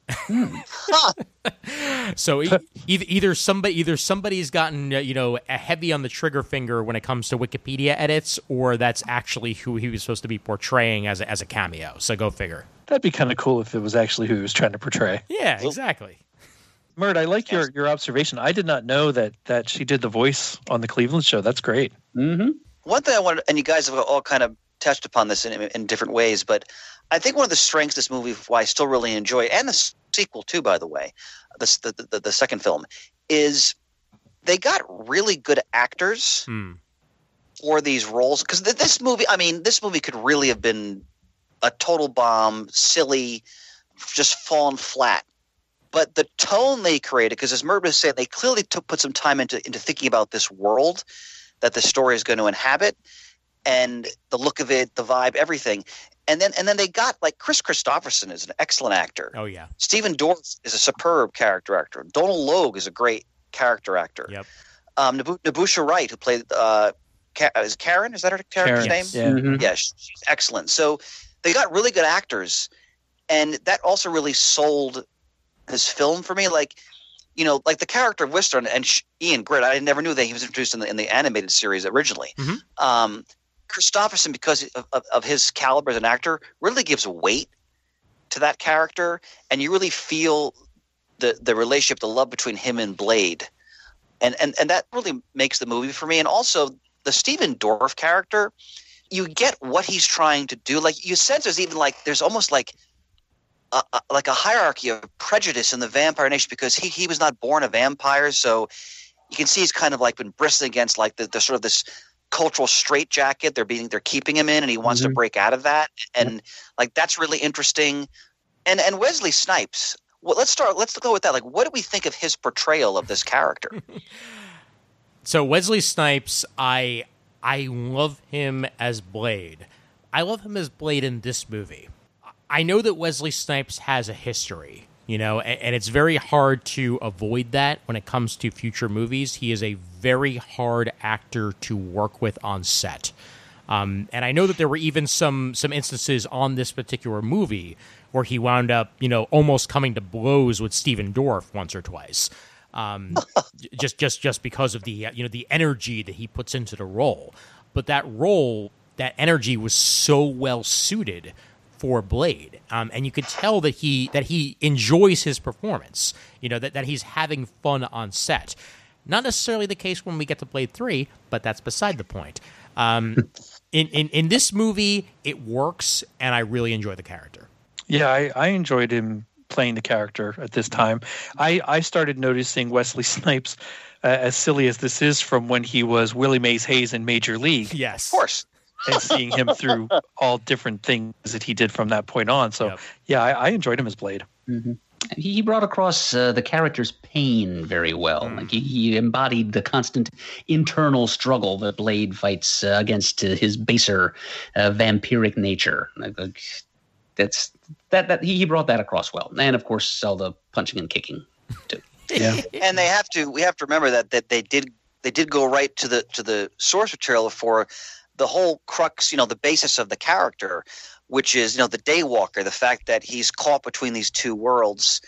So either somebody's gotten heavy on the trigger finger when it comes to Wikipedia edits, or that's actually who he was supposed to be portraying as a cameo. So go figure. That'd be kind of cool if it was actually who he was trying to portray. Yeah, exactly. Murd, I like your observation. I did not know that she did the voice on the Cleveland Show. That's great. Mm-hmm. One thing I wanted, and you guys have all kind of touched upon this in different ways, but I think one of the strengths of this movie, why I still really enjoy it, and the sequel too, by the way, the second film, is they got really good actors for these roles. Because this movie could really have been a total bomb, silly, just fallen flat. But the tone they created, because as Murd was saying, they clearly put some time into thinking about this world that the story is going to inhabit, and the look of it, the vibe, everything. And then they got, like, Chris Christopherson is an excellent actor. Oh, yeah. Stephen Dorff is a superb character actor. Donal Logue is a great character actor. Yep. Nabusha Wright, who played is Karen? Is that her character's name? Yeah. Mm-hmm. Yeah, she's excellent. So they got really good actors, and that also really sold this film for me. Like, like the character of Whistler and Ian Gritt, I never knew that he was introduced in the animated series originally. Mm-hmm. Christopherson, because of his caliber as an actor, really gives weight to that character, and you really feel the relationship, the love between him and Blade, and that really makes the movie for me. And also the Stephen Dorff character, you get what he's trying to do. Like, you sense there's almost like a hierarchy of prejudice in the vampire nation, because he was not born a vampire, so you can see he's kind of like been bristling against like the sort of this cultural straitjacket they're keeping him in, and he wants to break out of that, and like that's really interesting. And Wesley Snipes. Well, let's go with that. Like, what do we think of his portrayal of this character? So Wesley Snipes, I love him as Blade. I love him as Blade in this movie. I know that Wesley Snipes has a history, and it's very hard to avoid that when it comes to future movies. He is a very hard actor to work with on set. And I know that there were even some instances on this particular movie where he wound up, almost coming to blows with Stephen Dorff once or twice, just because of the the energy that he puts into the role. But that energy was so well suited for Blade, and you could tell that he enjoys his performance. That he's having fun on set. Not necessarily the case when we get to Blade 3, but that's beside the point. In this movie, it works, and I really enjoy the character. Yeah, I enjoyed him playing the character at this time. I started noticing Wesley Snipes, as silly as this is, from when he was Willie Mays Hayes in Major League. Yes. Of course. And seeing him through all different things that he did from that point on. So, Yep. yeah, I enjoyed him as Blade. Mm-hmm. He brought across the character's pain very well. Like he embodied the constant internal struggle that Blade fights against his baser vampiric nature. He brought that across well, and of course all the punching and kicking too. Yeah, And we have to remember that they did go right to the source material for the whole crux, the basis of the character, which is, the Daywalker, the fact that he's caught between these two worlds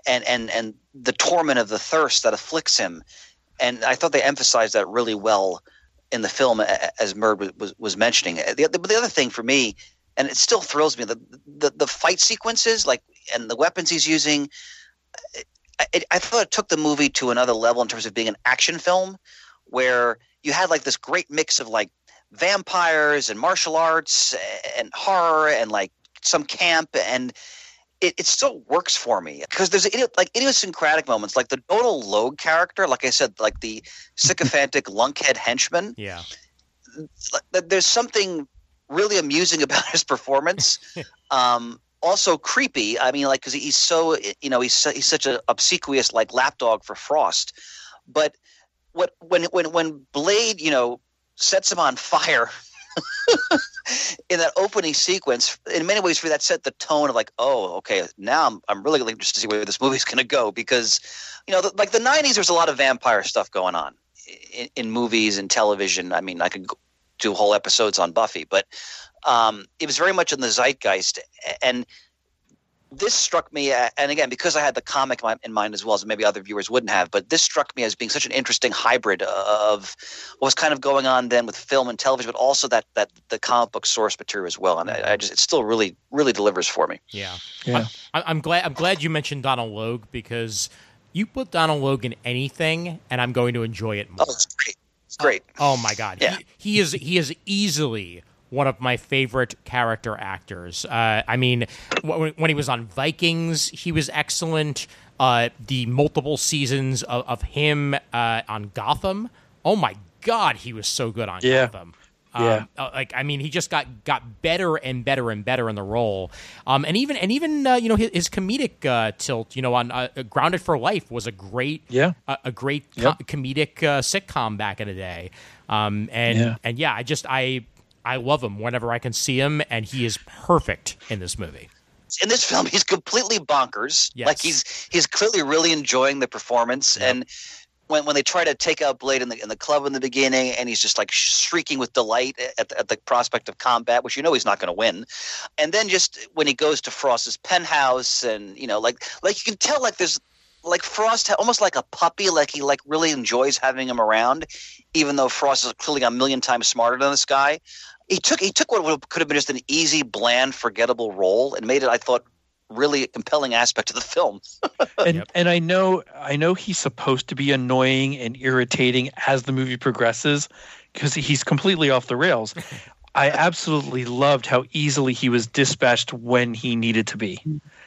and the torment of the thirst that afflicts him. And I thought they emphasized that really well in the film, as Murd was mentioning. The other thing for me, and it still thrills me, the fight sequences, and the weapons he's using, I thought it took the movie to another level in terms of being an action film, where you had this great mix of vampires and martial arts and horror and some camp, and it still works for me because there's idiosyncratic moments, like the Donal Logue character, like I said, the sycophantic lunkhead henchman. Yeah, there's something really amusing about his performance. Also creepy. I mean, because he's so he's such an obsequious lapdog for Frost, but when Blade sets him on fire in that opening sequence, in many ways, for that set the tone of oh, okay, now I'm really interested to see where this movie's going to go, because the 90s, there's a lot of vampire stuff going on in movies and television. I mean, I could do whole episodes on Buffy, but it was very much in the zeitgeist, and this struck me, and again, because I had the comic in mind as well as maybe other viewers wouldn't have, but this struck me as being such an interesting hybrid of what was kind of going on then with film and television, but also that the comic book source material as well. And it still really, really delivers for me. yeah. Yeah. I'm glad you mentioned Donal Logue, because you put Donal Logue in anything, and I'm going to enjoy it more. Oh, it's great. It's great. Oh my God. Yeah. He is easily one of my favorite character actors. I mean, when he was on Vikings, he was excellent. The multiple seasons of him on Gotham, oh my God, he was so good on Gotham. Yeah. He just got better and better and better in the role. And even his comedic tilt, on Grounded for Life was a great comedic sitcom back in the day. I love him whenever I can see him, and he is perfect in this movie. In this film, he's completely bonkers. Yes. He's clearly really enjoying the performance. Yep. And when they try to take out Blade in the club in the beginning, and he's just shrieking with delight at the prospect of combat, which he's not going to win. And then just when he goes to Frost's penthouse, and you can tell there's Frost almost like a puppy, he really enjoys having him around, even though Frost is clearly a million times smarter than this guy. He took what could have been just an easy, bland, forgettable role and made it, I thought, really a compelling aspect of the film. And I know he's supposed to be annoying and irritating as the movie progresses, because he's completely off the rails. I absolutely loved how easily he was dispatched when he needed to be.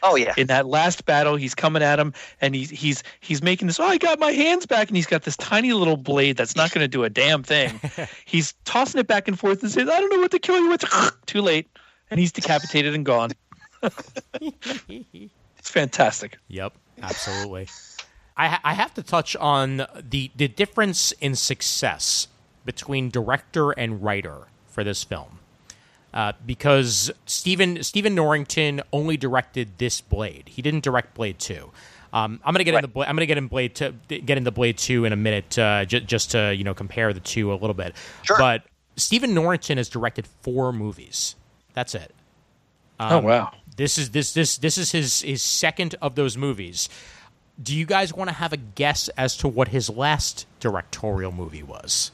Oh yeah! In that last battle, he's coming at him, and he's making this. Oh, I got my hands back, and he's got this tiny little blade that's not going to do a damn thing. He's tossing it back and forth and says, "I don't know what to kill you with." Too late, and he's decapitated and gone. It's fantastic. Yep, absolutely. I have to touch on the difference in success between director and writer for this film. Because Stephen Norrington only directed this Blade. He didn't direct Blade 2. I'm gonna get into Blade 2 in a minute, just to compare the two a little bit. Sure. But Stephen Norrington has directed 4 movies. That's it. Oh wow! This is his second of those movies. Do you guys want to have a guess as to what his last directorial movie was?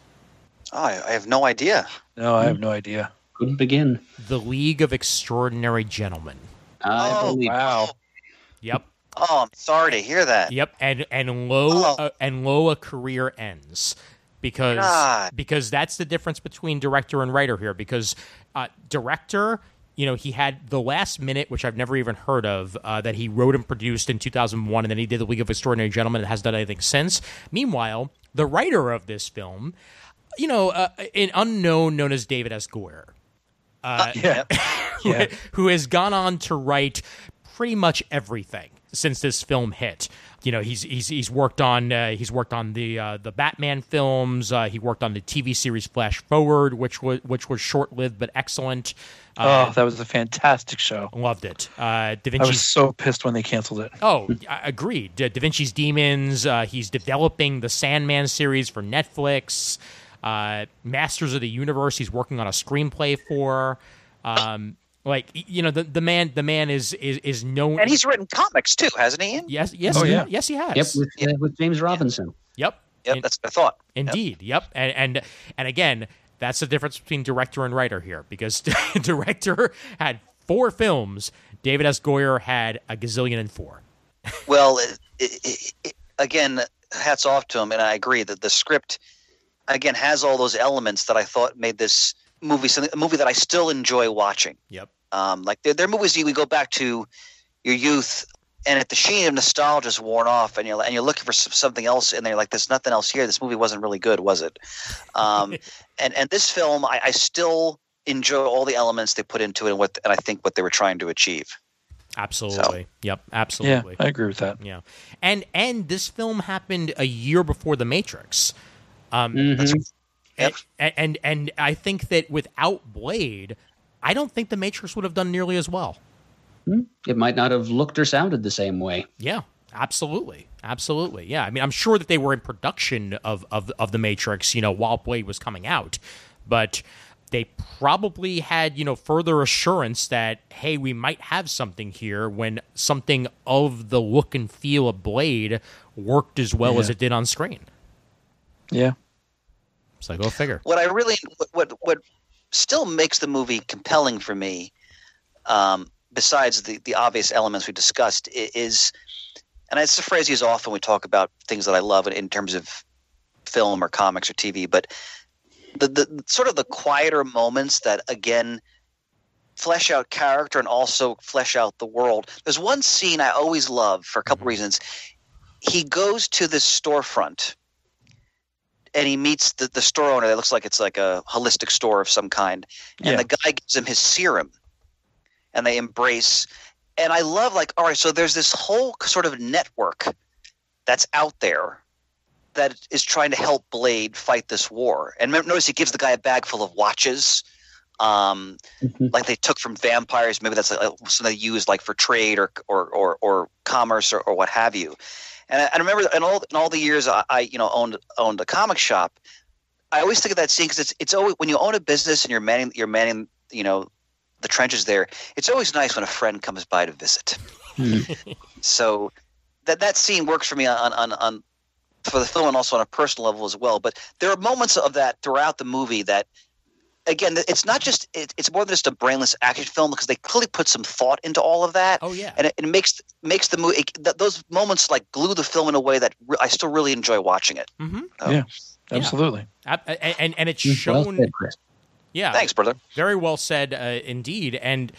Oh, I have no idea. No, I have no idea. Couldn't begin. The League of Extraordinary Gentlemen. I believe. Wow. Yep. Oh, I'm sorry to hear that. Yep. And lo a career ends. Because that's the difference between director and writer here. Because director, he had The Last Minute, which I've never even heard of, that he wrote and produced in 2001, and then he did The League of Extraordinary Gentlemen and hasn't done anything since. Meanwhile, the writer of this film, an unknown known as David S. Goyer, who has gone on to write pretty much everything since this film hit. He's worked on the Batman films. He worked on the TV series Flash Forward, which was short lived but excellent. That was a fantastic show. Loved it. Da Vinci's, I was so pissed when they canceled it. Oh, agreed. Da Vinci's Demons. He's developing the Sandman series for Netflix. Masters of the Universe. He's working on a screenplay for. The man is known, and he's written comics too, hasn't he? Ian? Yes, Oh, yeah. yes, he has. Yep, with James Robinson. Yep, That's what I thought. Indeed, yep. And again, that's the difference between director and writer here, because director had 4 films, David S. Goyer had a gazillion and 4. Well, again, hats off to him, and I agree that the script again has all those elements that I thought made this movie a movie that I still enjoy watching. Yep. Like they're movies we go back to your youth, and if the sheen of nostalgia is worn off, and you're looking for something else, and you're like, "There's nothing else here. This movie wasn't really good, was it?" And this film, I still enjoy all the elements they put into it, and I think what they were trying to achieve. Absolutely. So. Yep. Absolutely. Yeah, I agree with that. Yeah. And this film happened a year before The Matrix. Yep. And I think that without Blade, I don't think The Matrix would have done nearly as well. It might not have looked or sounded the same way. Yeah, absolutely. Absolutely. Yeah. I mean, I'm sure that they were in production of The Matrix, while Blade was coming out. But they probably had, further assurance that, hey, we might have something here when something of the look and feel of Blade worked as well as it did on screen. Yeah. So go figure. What still makes the movie compelling for me, besides the obvious elements we discussed, is, and it's a phrase used often when we talk about things that I love in terms of film or comics or TV, but the sort of the quieter moments that again flesh out character and also flesh out the world. There's one scene I always love for a couple reasons. He goes to this storefront and he meets the store owner that looks like it's like a holistic store of some kind. And the guy gives him his serum and they embrace. And I love, like, all right, so there's this whole sort of network that's out there that is trying to help Blade fight this war. And notice he gives the guy a bag full of watches, like they took from vampires. Maybe that's something they use like for trade or commerce or what have you. And I remember in all the years I owned a comic shop, I always think of that scene because it's always when you own a business and you're manning the trenches there. It's always nice when a friend comes by to visit. So that scene works for me on for the film and also on a personal level as well. But there are moments of that throughout the movie that, again, it's not just it's more than just a brainless action film because they clearly put some thought into all of that. Oh yeah, and it makes the movie those moments like glue the film in a way that I still really enjoy watching it. Yeah, absolutely. And it's shown. Well said, Chris. Yeah, thanks, brother. Very well said, indeed. And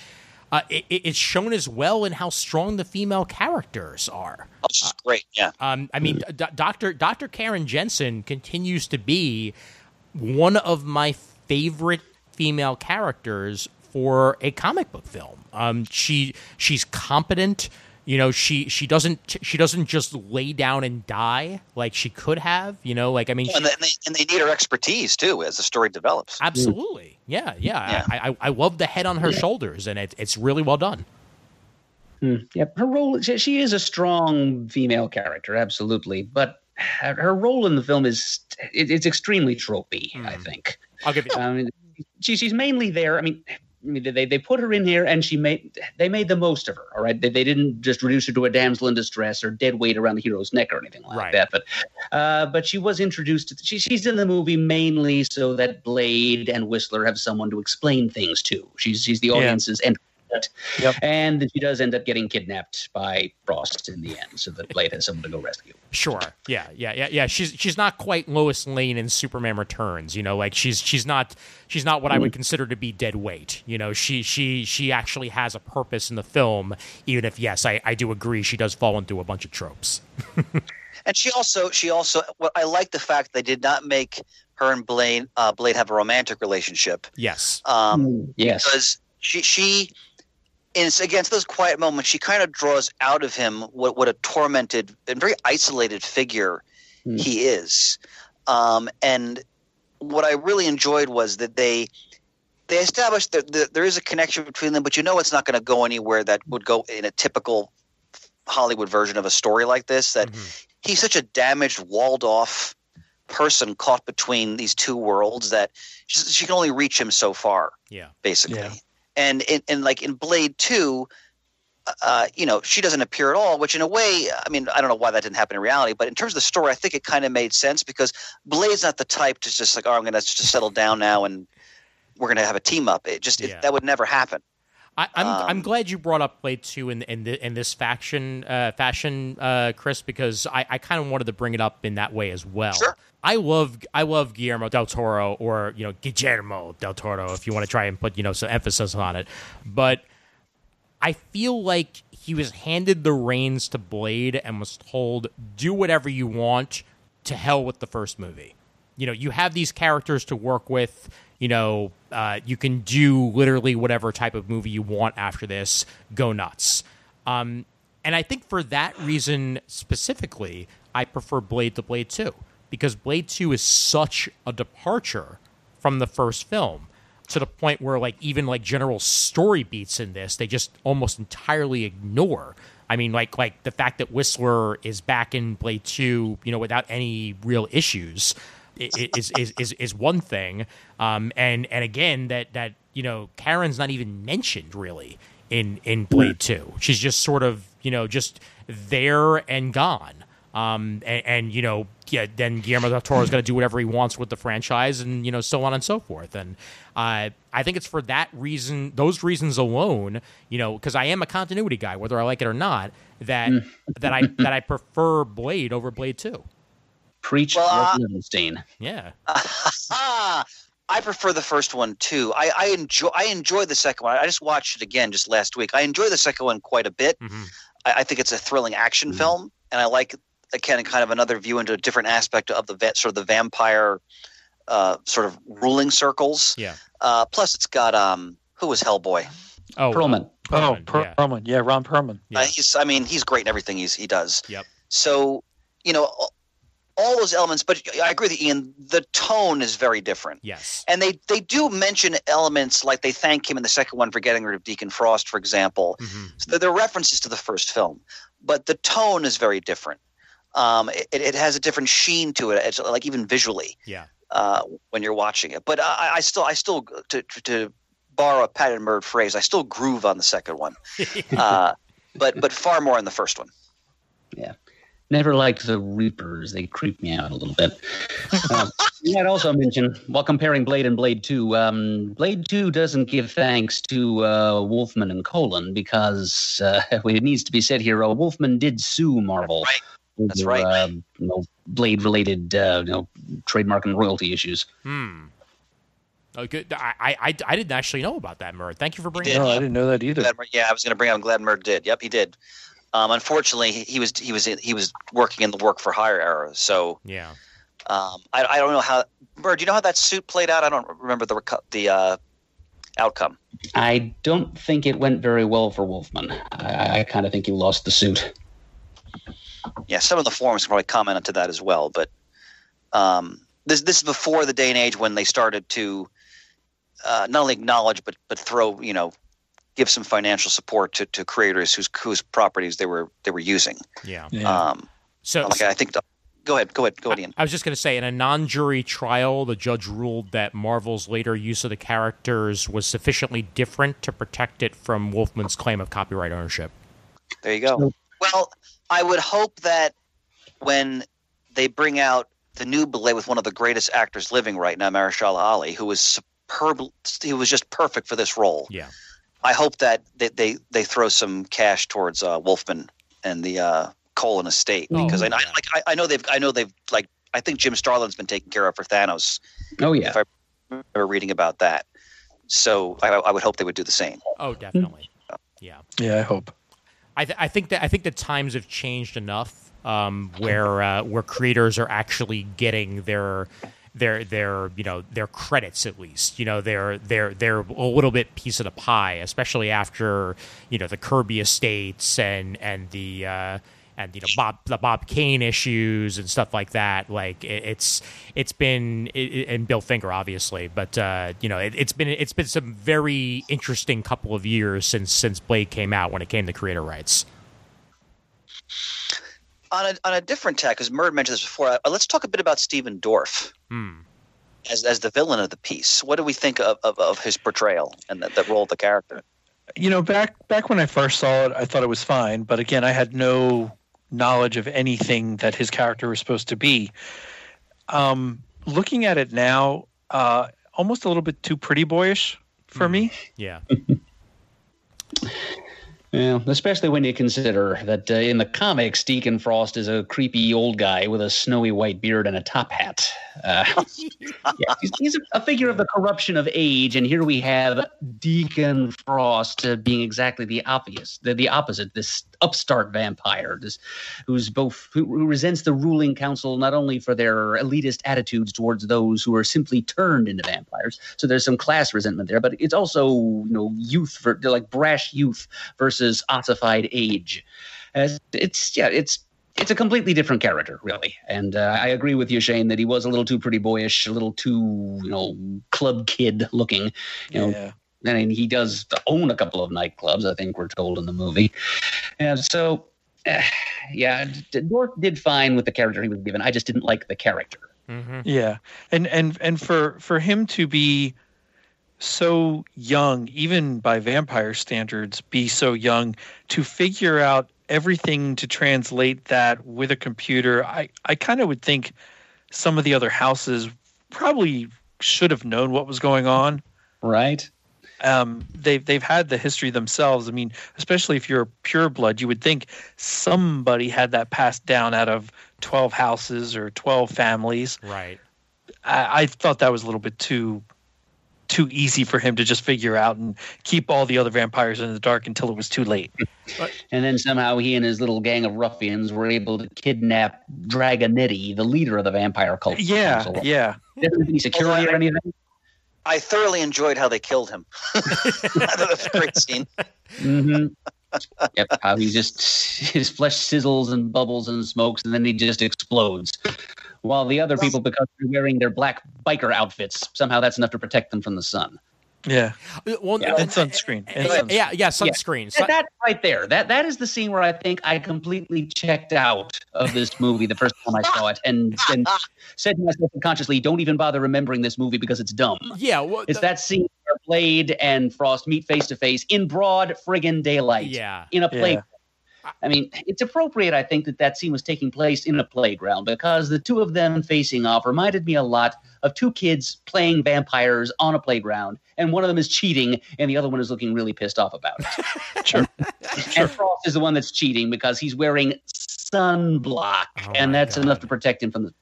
it's shown as well in how strong the female characters are. Oh, this is great. Yeah. I mean, Dr. Karen Jensen continues to be one of my favorite female characters for a comic book film. She's competent. She doesn't just lay down and die like she could have. And they need her expertise too as the story develops. Absolutely, yeah. I love the head on her shoulders, and it's really well done. Yep, her role. She is a strong female character, absolutely, but her role in the film it's extremely tropey. I think. I'll give you. She's mainly there. I mean, they put her in here, and they made the most of her. All right, they didn't just reduce her to a damsel in distress or dead weight around the hero's neck or anything like that. But she was introduced. She's in the movie mainly so that Blade and Whistler have someone to explain things to. She's the audience's entry. Yep. And she does end up getting kidnapped by Frost in the end, so that Blade has someone to go rescue. Sure. Yeah. She's not quite Lois Lane in Superman Returns. You know, like she's not what I would consider to be dead weight. You know, she actually has a purpose in the film, even if yes, I do agree she does fall into a bunch of tropes. And she also well, I like the fact they did not make her and Blade have a romantic relationship. Yes. Yes. Because she against those quiet moments, she kind of draws out of him what a tormented and very isolated figure he is. And what I really enjoyed was that they established that there is a connection between them, but it's not going to go anywhere that would go in a typical Hollywood version of a story like this. That he's such a damaged, walled-off person caught between these two worlds that she can only reach him so far. Yeah, basically. Yeah. And in Blade 2, she doesn't appear at all, which in a way, I mean, I don't know why that didn't happen in reality, but in terms of the story, I think it kind of made sense because Blade's not the type to just like, I'm going to just settle down now and we're going to have a team up. That would never happen. I'm glad you brought up Blade 2 in this fashion, Chris, because I kind of wanted to bring it up in that way as well. Sure. I love Guillermo del Toro, or Guillermo del Toro, if you want to try and put some emphasis on it. But I feel like he was handed the reins to Blade and was told, do whatever you want, to hell with the first movie. You have these characters to work with. You can do literally whatever type of movie you want after this. Go nuts. And I think for that reason specifically, I prefer Blade to Blade 2. Because Blade 2 is such a departure from the first film, to the point where even general story beats in this, they just almost entirely ignore. I mean, like the fact that Whistler is back in Blade 2, without any real issues, is one thing. And again, that Karen's not even mentioned really in Blade 2. She's just sort of just there and gone. Then Guillermo del Toro is going to do whatever he wants with the franchise, and so on and so forth. And I think it's for that reason, those reasons alone, because I am a continuity guy, whether I like it or not, that I prefer Blade over Blade 2. Preach, Livingston. Yeah. I prefer the first one too. I enjoy the second one. I just watched it again just last week. I enjoy the second one quite a bit. Mm-hmm. I think it's a thrilling action film, and I like kind of another view into a different aspect of the vampire sort of ruling circles. Yeah. Plus, it's got who was Hellboy? Oh, Perlman. Perlman. Yeah, Ron Perlman. Yeah. He's great in everything he does. Yep. So all those elements, but I agree with you, Ian. The tone is very different. Yes. And they do mention elements like they thank him in the second one for getting rid of Deacon Frost, for example. Mm-hmm. So there are references to the first film, but the tone is very different. It has a different sheen to it, it's like even visually. Yeah. When you're watching it, but I still to borrow a Pat and Murd phrase, I still groove on the second one, but far more on the first one. Yeah. Never liked the Reapers. They creep me out a little bit. I'd also mention, while comparing Blade and Blade 2, Blade 2 doesn't give thanks to Wolfman and Colin because it needs to be said here, Wolfman did sue Marvel. Right. That's over, right. Blade-related, trademark and royalty issues. Oh, good. I didn't actually know about that, Murd. Thank you for bringing it No, up. I didn't know that either. I was going to bring up. I'm glad Murd did. Yep, he did. Unfortunately, he was working in the work for hire era. So yeah. I don't know how. Murd, do you know how that suit played out? I don't remember the outcome. I don't think it went very well for Wolfman. I kind of think he lost the suit. Yeah, some of the forums can probably comment onto that as well. But this is before the day and age when they started to not only acknowledge but throw give some financial support to creators whose properties they were using. Yeah. So I think. Go ahead, Ian. I was just going to say, in a non-jury trial, the judge ruled that Marvel's later use of the characters was sufficiently different to protect it from Wolfman's claim of copyright ownership. There you go. Well, I would hope that when they bring out the new Blade with one of the greatest actors living right now, Mahershala Ali, who was superb, he was just perfect for this role. Yeah. I hope that they throw some cash towards Wolfman and the Colan estate, because I know they've I think Jim Starlin's been taken care of for Thanos. Oh yeah. If I remember reading about that, so I would hope they would do the same. Oh, definitely. Yeah. Yeah, I hope. I think the times have changed enough where creators are actually getting their credits, at least. They're a little bit piece of the pie, especially after the Kirby estates and the Bob Kane issues and stuff like that. Like it's been and Bill Finger, obviously, but it's been some very interesting couple of years since Blade came out when it came to creator rights. On a different tack, because Murd mentioned this before, let's talk a bit about Stephen Dorff as the villain of the piece. What do we think of his portrayal and the role of the character? Back when I first saw it, I thought it was fine, but again, I had no knowledge of anything that his character was supposed to be. Looking at it now, almost a little bit too pretty boyish for me. Yeah. Yeah, especially when you consider that in the comics, Deacon Frost is a creepy old guy with a snowy white beard and a top hat. He's a figure of the corruption of age, and here we have Deacon Frost being exactly the opposite, this upstart vampire, who resents the ruling council not only for their elitist attitudes towards those who are simply turned into vampires. So there's some class resentment there, but it's also youth brash youth versus ossified age. It's a completely different character, really. And I agree with you, Shane, that he was a little too pretty boyish, a little too, club kid looking. I mean, he does own a couple of nightclubs, I think we're told in the movie. And so, Dorff did fine with the character he was given. I just didn't like the character. Mm-hmm. Yeah. And for him to be so young, even by vampire standards, be so young, to figure out everything to translate that with a computer, I kind of would think some of the other houses probably should have known what was going on. Right. They've had the history themselves. I mean, especially if you're a pureblood, you would think somebody had that passed down out of 12 houses or 12 families. Right. I thought that was a little bit too easy for him to just figure out and keep all the other vampires in the dark until it was too late. And then somehow he and his little gang of ruffians were able to kidnap Dragonetti, the leader of the vampire cult. Council. Yeah. Didn't any security or anything? I thoroughly enjoyed how they killed him. I thought that was a great scene. Mm-hmm. Yep, how his flesh sizzles and bubbles and smokes, and then he just explodes. While the other people, because they're wearing their black biker outfits, somehow that's enough to protect them from the sun. Yeah. Well, and sunscreen. Sunscreen. Yeah. That right there. That is the scene where I think I completely checked out of this movie the first time I saw it, and said to myself unconsciously, "Don't even bother remembering this movie because it's dumb." Yeah, well, it's that scene where Blade and Frost meet face to face in broad friggin' daylight. Yeah. In a playground. I mean, it's appropriate, I think, that scene was taking place in a playground, because the two of them facing off reminded me a lot of two kids playing vampires on a playground, and one of them is cheating, and the other one is looking really pissed off about it. Sure. And Frost is the one that's cheating because he's wearing sunblock, and that's enough to protect him from the...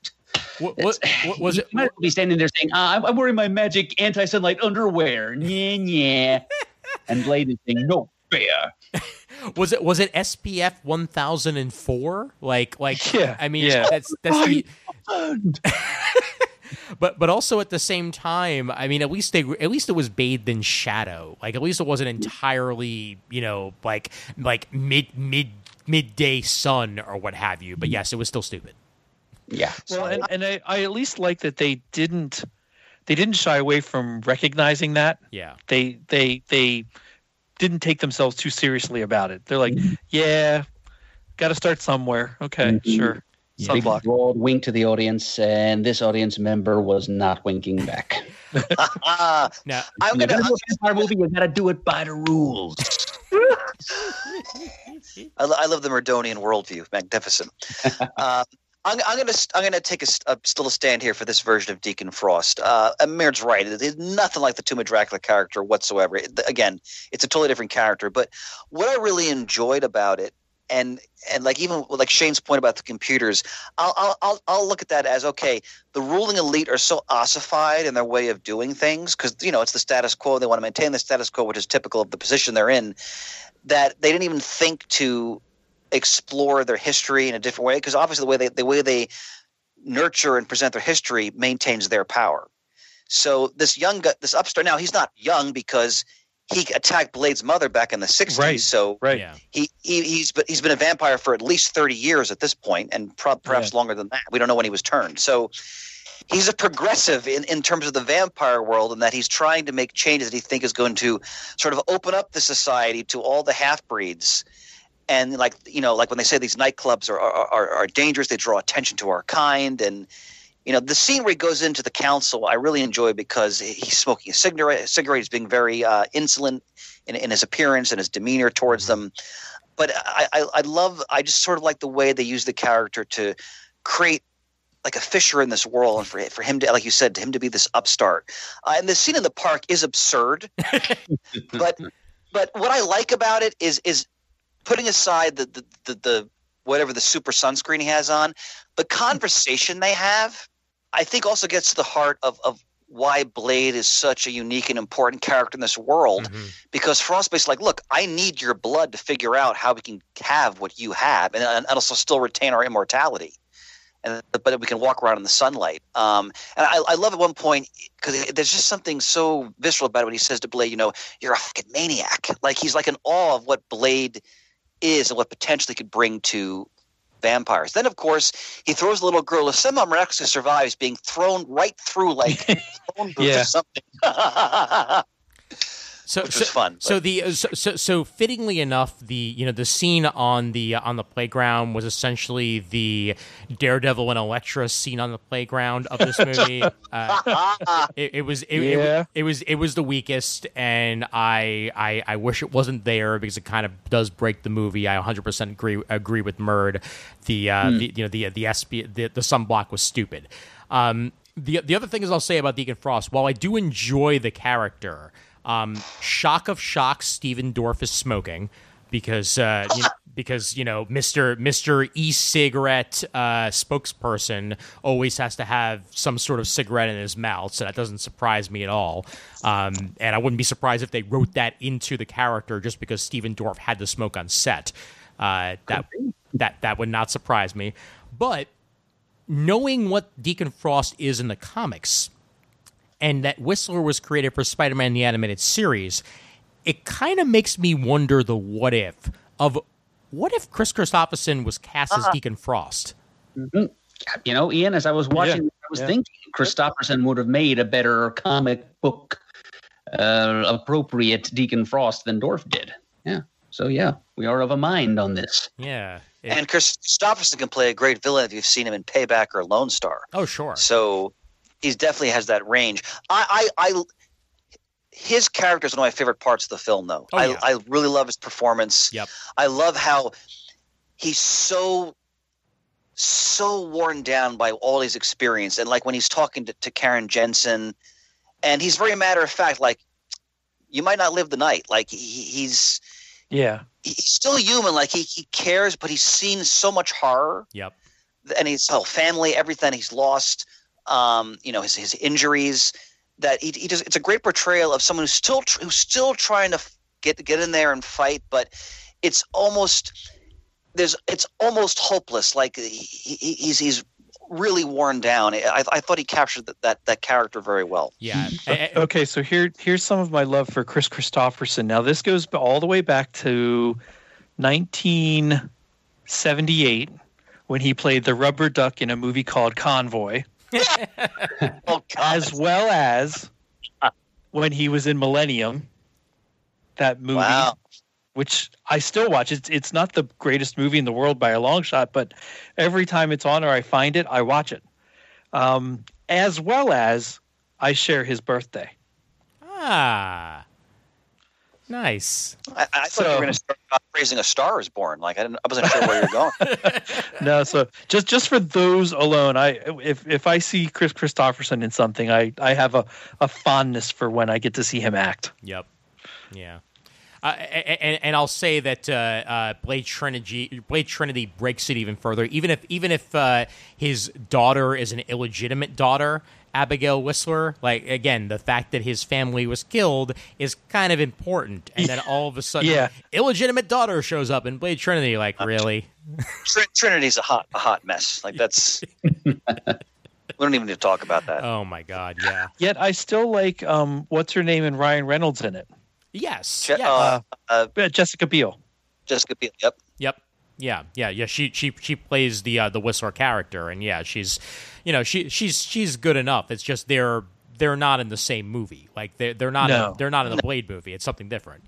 What was it? He might be standing there saying, I'm wearing my magic anti-sunlight underwear. Yeah. And Blade is saying, no fair. Was it SPF 1004? Like yeah, I mean, yeah. that's the but also at the same time, I mean, at least it was bathed in shadow. Like, at least it wasn't entirely, like midday sun or what have you. But yes, it was still stupid. Yeah. Well, and I at least like that they didn't shy away from recognizing that. Yeah. They didn't take themselves too seriously about it. They're like, yeah, got to start somewhere. Okay, sure. Yeah. Big Sunblock. broad wink to the audience, and this audience member was not winking back. Now, I'm You're gonna. gonna do a vampire movie, you gotta do it by the rules. I love the Murdonian worldview. Magnificent. I'm gonna take still a stand here for this version of Deacon Frost. Maird's right. It's nothing like the Tomb of Dracula character whatsoever. Again, it's a totally different character. But what I really enjoyed about it, and like even like Shane's point about the computers, I'll look at that as, okay, the ruling elite are so ossified in their way of doing things because it's the status quo. They want to maintain the status quo, which is typical of the position they're in. That they didn't even think to explore their history in a different way, because obviously the way they nurture and present their history maintains their power. So this young guy, this upstart, now he's not young because he attacked Blade's mother back in the 60s. Right. So yeah. he's been a vampire for at least 30 years at this point, and perhaps longer than that. We don't know when he was turned. So he's a progressive in terms of the vampire world, and that he's trying to make changes that he thinks is going to sort of open up the society to all the half-breeds. And like when they say these nightclubs are dangerous, they draw attention to our kind. And the scene where he goes into the council, I really enjoy because he's smoking a cigarette. He's being very insolent in his appearance and his demeanor towards them. But I just sort of like the way they use the character to create like a fissure in this world, and for him to, like you said, to him to be this upstart. And the scene in the park is absurd, but what I like about it is putting aside the whatever the super sunscreen he has on, the conversation they have, I think also gets to the heart of why Blade is such a unique and important character in this world, because Frostbaite's like, look, I need your blood to figure out how we can have what you have and also still retain our immortality. But we can walk around in the sunlight. And I love at one point, because there's just something so visceral about it when he says to Blade, you're a fucking maniac. Like he's like in awe of what Blade is and what potentially could bring to vampires. Then, of course, he throws a little girl who somehow miraculously survives being thrown right through like phone booth or something. Which was fun. So fittingly enough, the scene on the playground was essentially the Daredevil and Elektra scene on the playground of this movie. It was the weakest, and I wish it wasn't there because it kind of does break the movie. I 100% agree with Murd. The sunblock was stupid. The other thing is I'll say about Deacon Frost, while I do enjoy the character. Shock of shocks, Steven Dorff is smoking because Mr. E-cigarette spokesperson always has to have some sort of cigarette in his mouth, so that doesn't surprise me at all. And I wouldn't be surprised if they wrote that into the character just because Steven Dorff had to smoke on set. That would not surprise me. But knowing what Deacon Frost is in the comics, and that Whistler was created for Spider-Man the Animated Series, it kind of makes me wonder the what if Chris Christopherson was cast as Deacon Frost? Ian, as I was watching, I was thinking Christopherson would have made a better comic book appropriate Deacon Frost than Dorff did. Yeah. So, we are of a mind on this. Yeah. And Christopherson can play a great villain if you've seen him in Payback or Lone Star. Oh, sure. So he definitely has that range. His character is one of my favorite parts of the film, though. Oh, yeah. I really love his performance. Yep. I love how he's so worn down by all his experience. And like when he's talking to Karen Jensen, and he's very matter of fact, like, you might not live the night. Like he's still human. Like he cares, but he's seen so much horror. Yep. And his whole family, everything he's lost. His injuries, that he does. It's a great portrayal of someone who's still trying to get in there and fight, but it's almost hopeless. Like he's really worn down. I thought he captured that character very well. Yeah. Okay, so here's some of my love for Chris Christopherson. Now this goes all the way back to 1978 when he played the rubber duck in a movie called Convoy. As well as when he was in Millennium, that movie, Wow. which I still watch. It's not the greatest movie in the world by a long shot, but every time it's on or I find it, I watch it. As well as I share his birthday. Ah, nice. I thought you were going to start praising A Star Is Born. Like I wasn't sure where you're going. No, so just for those alone, if I see Chris Christopherson in something, I have a fondness for when I get to see him act. Yep. Yeah. And I'll say that Blade Trinity breaks it even further. Even if his daughter is an illegitimate daughter, Abigail Whistler, like again, the fact that his family was killed is kind of important. And then all of a sudden, illegitimate daughter shows up in Blade Trinity. Like really, Trinity's a hot mess. Like that's. We don't even need to talk about that. Oh my God, yeah. Yet I still like what's her name and Ryan Reynolds in it. Yes. Jessica Biel. Jessica Biel. Yep. Yeah. She plays the Whistler character, and yeah, she's good enough. It's just they're not in the same movie. Like they're not in the Blade movie. It's something different.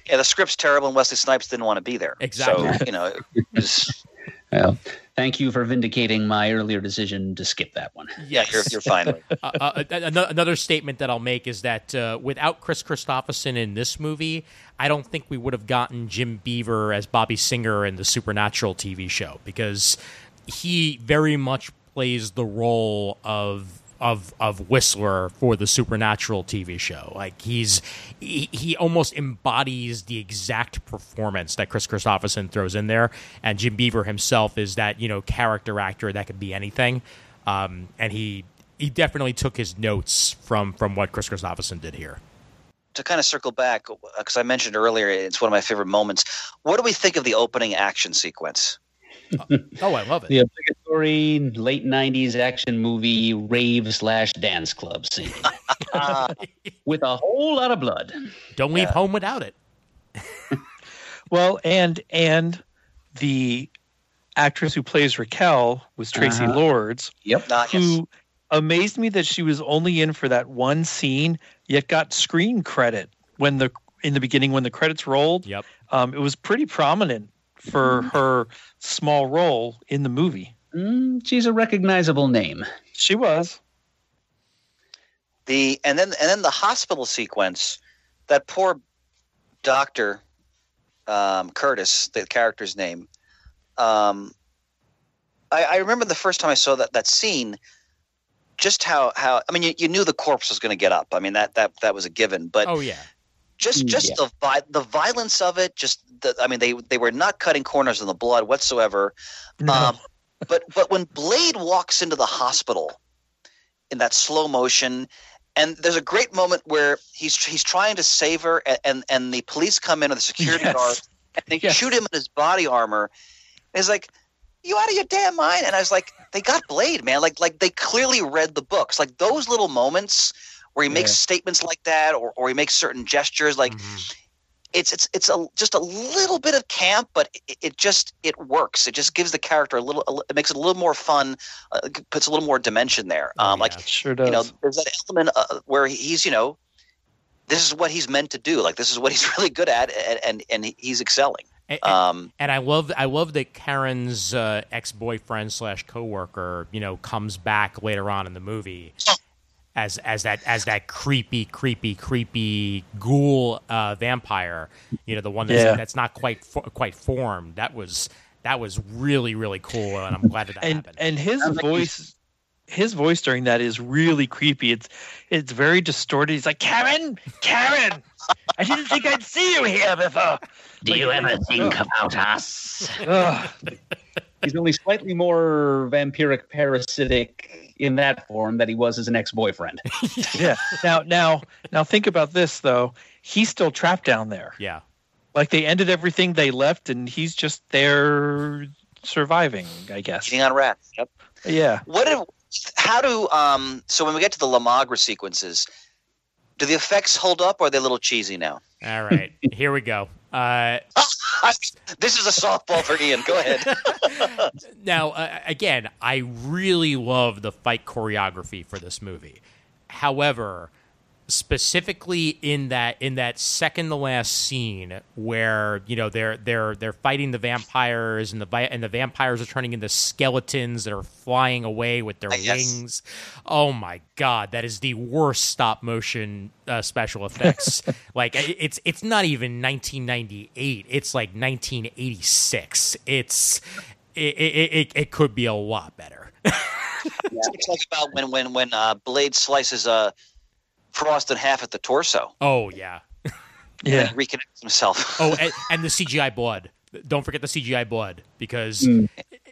Yeah, the script's terrible, and Wesley Snipes didn't want to be there. Exactly. So it was, Well, thank you for vindicating my earlier decision to skip that one. yeah, you're fine. Another statement that I'll make is that without Chris Christopherson in this movie, I don't think we would have gotten Jim Beaver as Bobby Singer in the Supernatural TV show, because he very much plays the role of Whistler for the Supernatural TV show. Like he almost embodies the exact performance that Chris Christopherson throws in there, and Jim Beaver himself is that character actor that could be anything. And he definitely took his notes from what Chris Christopherson did here. To kind of circle back, because I mentioned earlier, it's one of my favorite moments. What do we think of the opening action sequence? Oh, I love it. The obligatory late 90s action movie rave/dance club scene. With a whole lot of blood. Don't leave home without it. Well, and the actress who plays Raquel was Tracy Lords. Yep. Who amazed me that she was only in for that one scene, yet got screen credit in the beginning when the credits rolled. Yep. It was pretty prominent for her small role in the movie. She's a recognizable name. She was. And then the hospital sequence, that poor doctor, Curtis, the character's name. I remember the first time I saw that scene, just how I mean, you knew the corpse was going to get up. I mean, that was a given. But just the violence of it. They were not cutting corners in the blood whatsoever. No. But when Blade walks into the hospital in that slow motion, and there's a great moment where he's trying to save her, and the police come in with the security guard, and they shoot him in his body armor. And he's like, "You out of your damn mind?" And I was like, "They got Blade, man! Like they clearly read the books. Like those little moments where he makes statements like that, or he makes certain gestures, like." It's just a little bit of camp, but it works. It just gives the character it makes it a little more fun, puts a little more dimension there. It sure does. There's that element where he's, this is what he's meant to do. Like this is what he's really good at, and he's excelling. And I love that Karen's ex-boyfriend / coworker, comes back later on in the movie. As that creepy ghoul vampire, the one that's not quite formed. That was really, really cool, and I'm glad that happened. And his voice during that is really creepy. It's very distorted. He's like, Karen, I didn't think I'd see you here before. Do you ever think about us? He's only slightly more vampiric, parasitic in that form that he was as an ex-boyfriend. Yeah. Now think about this though. He's still trapped down there. Yeah. Like they ended everything, they left, and he's just there surviving, I guess. Eating on rats. Yep. Yeah. So when we get to the Lamagra sequences, do the effects hold up, or are they a little cheesy now? All right, here we go. This is a softball for Ian. Go ahead. Now, again, I really love the fight choreography for this movie. However, specifically in that second to last scene where they're fighting the vampires and the vampires are turning into skeletons that are flying away with their wings. Oh my God, that is the worst stop motion special effects. Like it's not even 1998; it's like 1986. It could be a lot better. It's like about when Blade slices Frost in half at the torso. Oh yeah, yeah. And reconnects himself. Oh, and the CGI blood. Don't forget the CGI blood, because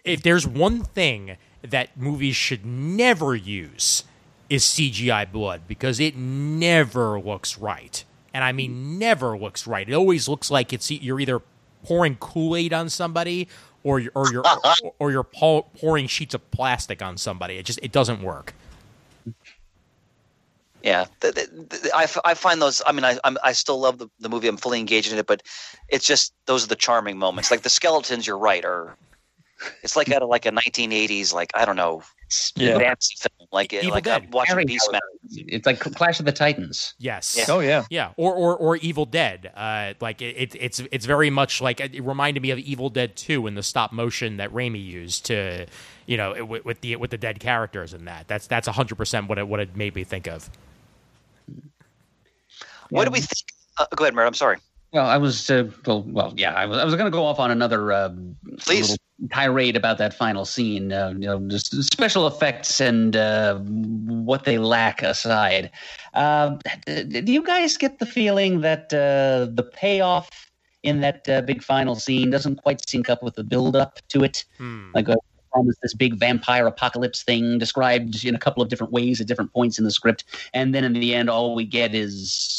if there's one thing that movies should never use is CGI blood, because it never looks right, and I mean never looks right. It always looks like you're either pouring Kool-Aid on somebody or you're pouring sheets of plastic on somebody. It doesn't work. Yeah, I find those. I mean, I still love the movie. I'm fully engaged in it, but it's just those are the charming moments. Like the skeletons, you're right, it's like out of like a 1980s, like I don't know, fancy film, like I'm watching Beastmaster. It's like Clash of the Titans. Yes. Yeah. Oh yeah. Yeah. Or Evil Dead. Like it's very much like it reminded me of Evil Dead 2 in the stop motion that Raimi used to, with the dead characters in that. That's 100% what it made me think of. What do we think? Go ahead, Murd. I'm sorry. Well, I was I was going to go off on another Please. tirade about that final scene. Just special effects and what they lack aside. Do you guys get the feeling that the payoff in that big final scene doesn't quite sync up with the build-up to it? Like this big vampire apocalypse thing described in a couple of different ways at different points in the script, and then in the end, all we get is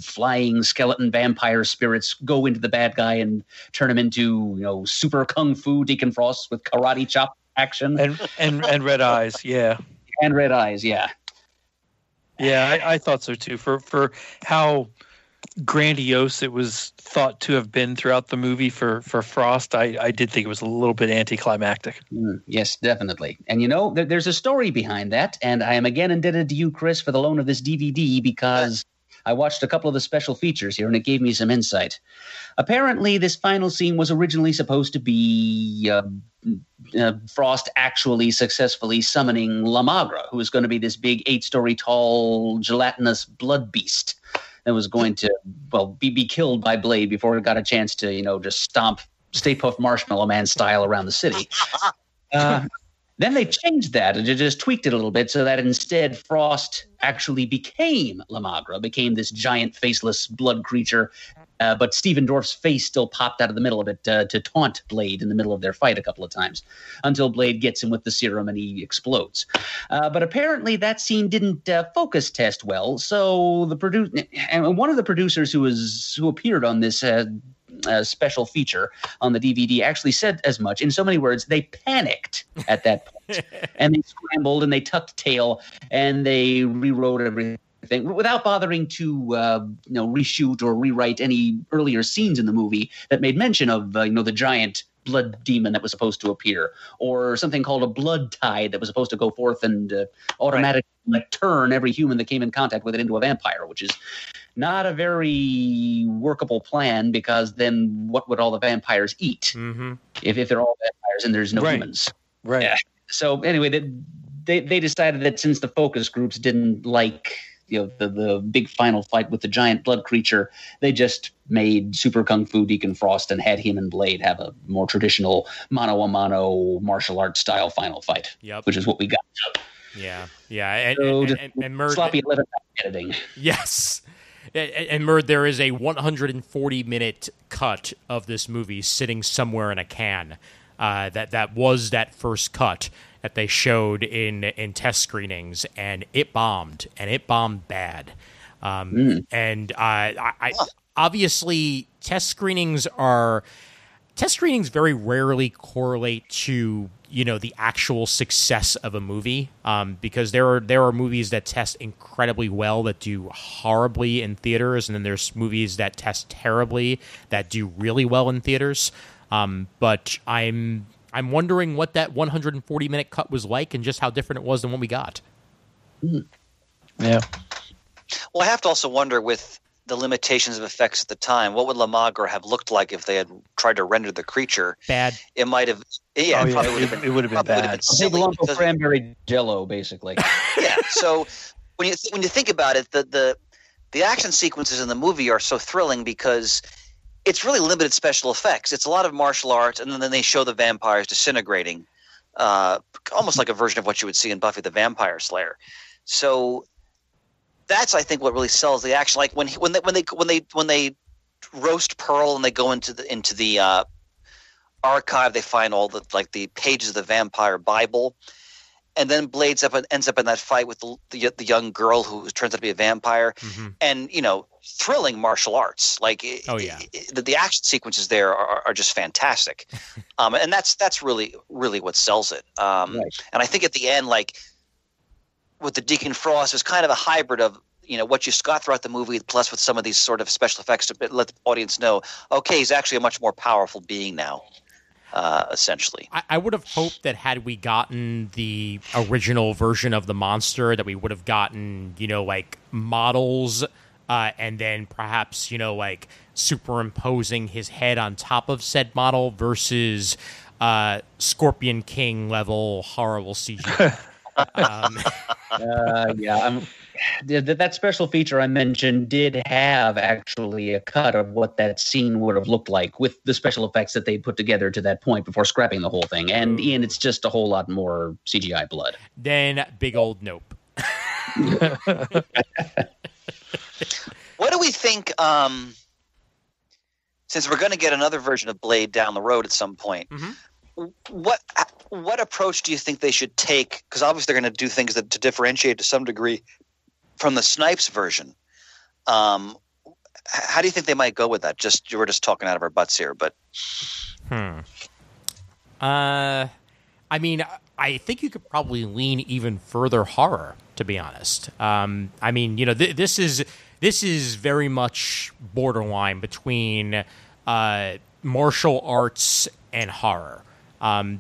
flying skeleton vampire spirits go into the bad guy and turn him into super kung fu Deacon Frost with karate chop action and red eyes, yeah, and red eyes, yeah. I thought so too. For how grandiose it was thought to have been throughout the movie for Frost, I did think it was a little bit anticlimactic. Yes, definitely. And there's a story behind that, and I am again indebted to you, Chris, for the loan of this DVD, because I watched a couple of the special features here, and it gave me some insight. Apparently, this final scene was originally supposed to be Frost actually successfully summoning La Magra, who was going to be this big 8-story tall gelatinous blood beast that was going to, be killed by Blade before it got a chance to, just stomp Stay Puft Marshmallow Man style around the city. Then they changed that and just tweaked it a little bit so that instead Frost actually became La Magra, became this giant faceless blood creature. But Stephen Dorff's face still popped out of the middle of it to taunt Blade in the middle of their fight a couple of times until Blade gets him with the serum and he explodes. But apparently that scene didn't focus test well. So one of the producers who appeared on this special feature on the DVD actually said as much. In so many words, they panicked at that point. And they scrambled and they tucked tail and they rewrote everything without bothering to reshoot or rewrite any earlier scenes in the movie that made mention of the giant blood demon that was supposed to appear, or something called a blood tide that was supposed to go forth and automatically turn every human that came in contact with it into a vampire, which is not a very workable plan, because then what would all the vampires eat if they're all vampires and there's no humans? Right. Yeah. So anyway, they decided that since the focus groups didn't like the big final fight with the giant blood creature, they just made Super Kung Fu Deacon Frost and had him and Blade have a more traditional mano-a-mano martial arts style final fight, which is what we got. Yeah. And Murd, sloppy 11 editing. Yes. And Murd, there is a 140-minute cut of this movie sitting somewhere in a can. That was that first cut that they showed in test screenings, and it bombed bad. And I obviously test screenings very rarely correlate to the actual success of a movie, because there are movies that test incredibly well that do horribly in theaters, and then there's movies that test terribly that do really well in theaters. But I'm wondering what that 140-minute cut was like and just how different it was than what we got. Yeah. Well, I have to also wonder with the limitations of effects at the time, what would Lamagra have looked like if they had tried to render the creature? Bad. It might have. Yeah, Oh, it yeah, probably would have been. it would have been probably would have bad. been A big silly lump of because- cranberry jello, basically. yeah. So when you think about it, the action sequences in the movie are so thrilling because it's really limited special effects. It's a lot of martial arts, and then they show the vampires disintegrating, almost like a version of what you would see in Buffy the Vampire Slayer. So that's, I think, what really sells the action. Like when they roast Pearl and they go into the archive, they find all the pages of the vampire Bible. And then Blade ends up in that fight with the young girl who turns out to be a vampire, and thrilling martial arts. Like, the action sequences there are just fantastic, and that's really what sells it. Right. And I think at the end, like with the Deacon Frost, it's kind of a hybrid of what you got throughout the movie, plus with some of these sort of special effects to let the audience know, okay, he's actually a much more powerful being now. Essentially, I would have hoped that had we gotten the original version of the monster, that we would have gotten, like models, and then perhaps, like superimposing his head on top of said model versus Scorpion King level horrible CGI. That special feature I mentioned did have actually a cut of what that scene would have looked like with the special effects that they put together to that point before scrapping the whole thing. And Ian, it's just a whole lot more CGI blood. Then big old nope. What do we think? Since we're going to get another version of Blade down the road at some point, what approach do you think they should take? Because obviously they're going to do things to differentiate to some degree from the Snipes version. How do you think they might go with that? We're just talking out of our butts here, but. I mean, I think you could probably lean even further horror, to be honest. This is very much borderline between martial arts and horror.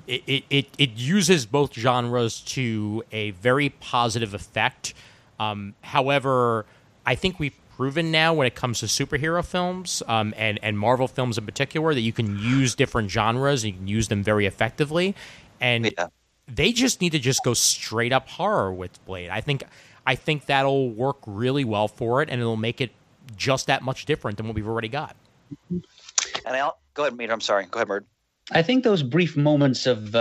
It uses both genres to a very positive effect. However, I think we've proven now when it comes to superhero films and Marvel films in particular that you can use different genres and you can use them very effectively. And they just need to just go straight up horror with Blade. I think that'll work really well for it, and it'll make it just that much different than what we've already got. And go ahead, Meter. I'm sorry. Go ahead, Murd. I think those brief moments of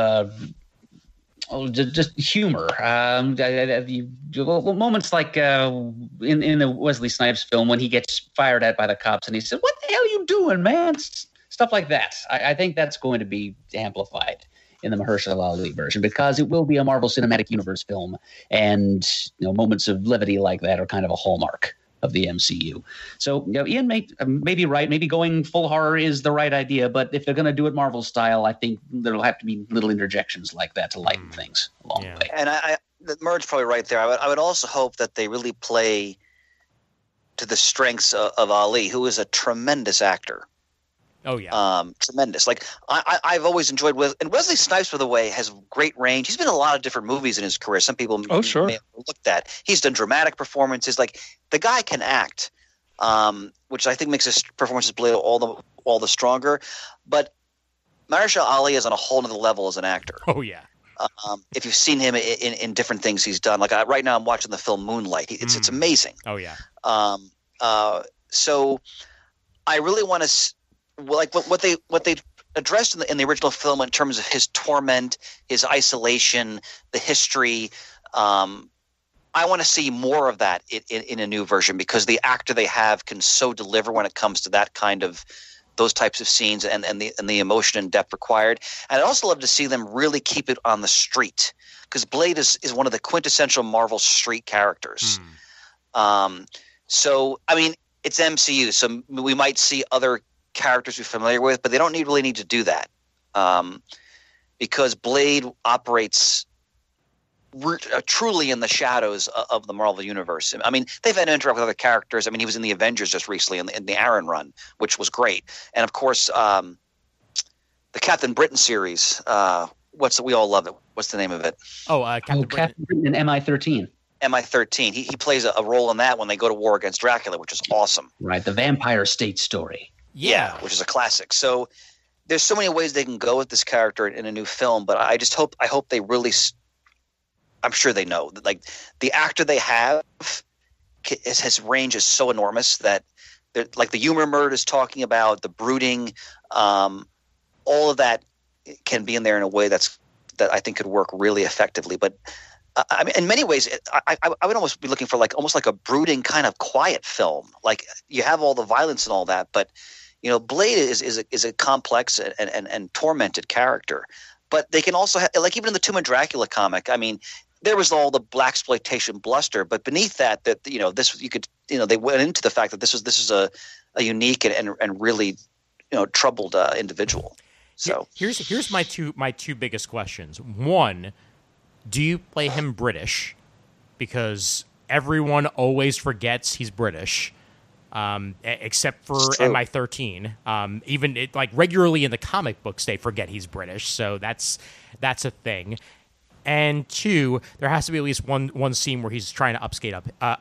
just humor, moments like in the Wesley Snipes film when he gets fired at by the cops and he said, "What the hell are you doing, man?" Stuff like that. I think that's going to be amplified in the Mahershala Ali version because it will be a Marvel Cinematic Universe film, and moments of levity like that are kind of a hallmark of the MCU. So Ian may be right. Maybe going full horror is the right idea, but if they're going to do it Marvel style, I think there'll have to be little interjections like that to lighten things along the way. And Murd's probably right there. I would also hope that they really play to the strengths of Ali, who is a tremendous actor. Oh yeah, tremendous. Like I've always enjoyed and Wesley Snipes, by the way, has great range. He's been in a lot of different movies in his career. Some people may have looked at. He's done dramatic performances. Like the guy can act, which I think makes his performances Blade all the stronger. But Mahershala Ali is on a whole other level as an actor. Oh yeah. If you've seen him in different things he's done, like right now I'm watching the film Moonlight. It's amazing. Oh yeah. So I really want to. Like what they addressed in the original film in terms of his torment, his isolation, the history. I want to see more of that in a new version because the actor they have can so deliver when it comes to that kind of those types of scenes and the emotion and depth required. And I'd also love to see them really keep it on the street because Blade is one of the quintessential Marvel street characters. So I mean, it's MCU, so we might see other characters we're familiar with, but they don't really need to do that because Blade operates truly in the shadows of the Marvel Universe. I mean, they've had to interact with other characters. I mean, he was in the Avengers just recently in the Aaron run, which was great. And of course, the Captain Britain series, we all love it. What's the name of it? Captain Britain and MI-13. MI13. He plays a role in that when they go to war against Dracula, which is awesome. Right, the vampire state story. Yeah, which is a classic. So there's so many ways they can go with this character in a new film, but I hope they really. I'm sure they know that, like, the actor they have, his range is so enormous that, like, the humor Murd is talking about, the brooding, all of that can be in there in a way that I think could work really effectively. But I mean, in many ways, I would almost be looking for almost like a brooding kind of quiet film. Like, you have all the violence and all that, but Blade is a complex and tormented character. But they can also have, like, even in the Tomb of Dracula comic, I mean, there was all the blaxploitation bluster, but beneath that this you could they went into the fact that this is a unique and really troubled individual. So here's my two biggest questions. One, do you play him British? Because everyone always forgets he's British, except for MI13. Even regularly in the comic books, they forget he's British. So that's a thing. And two, there has to be at least one scene where he's trying to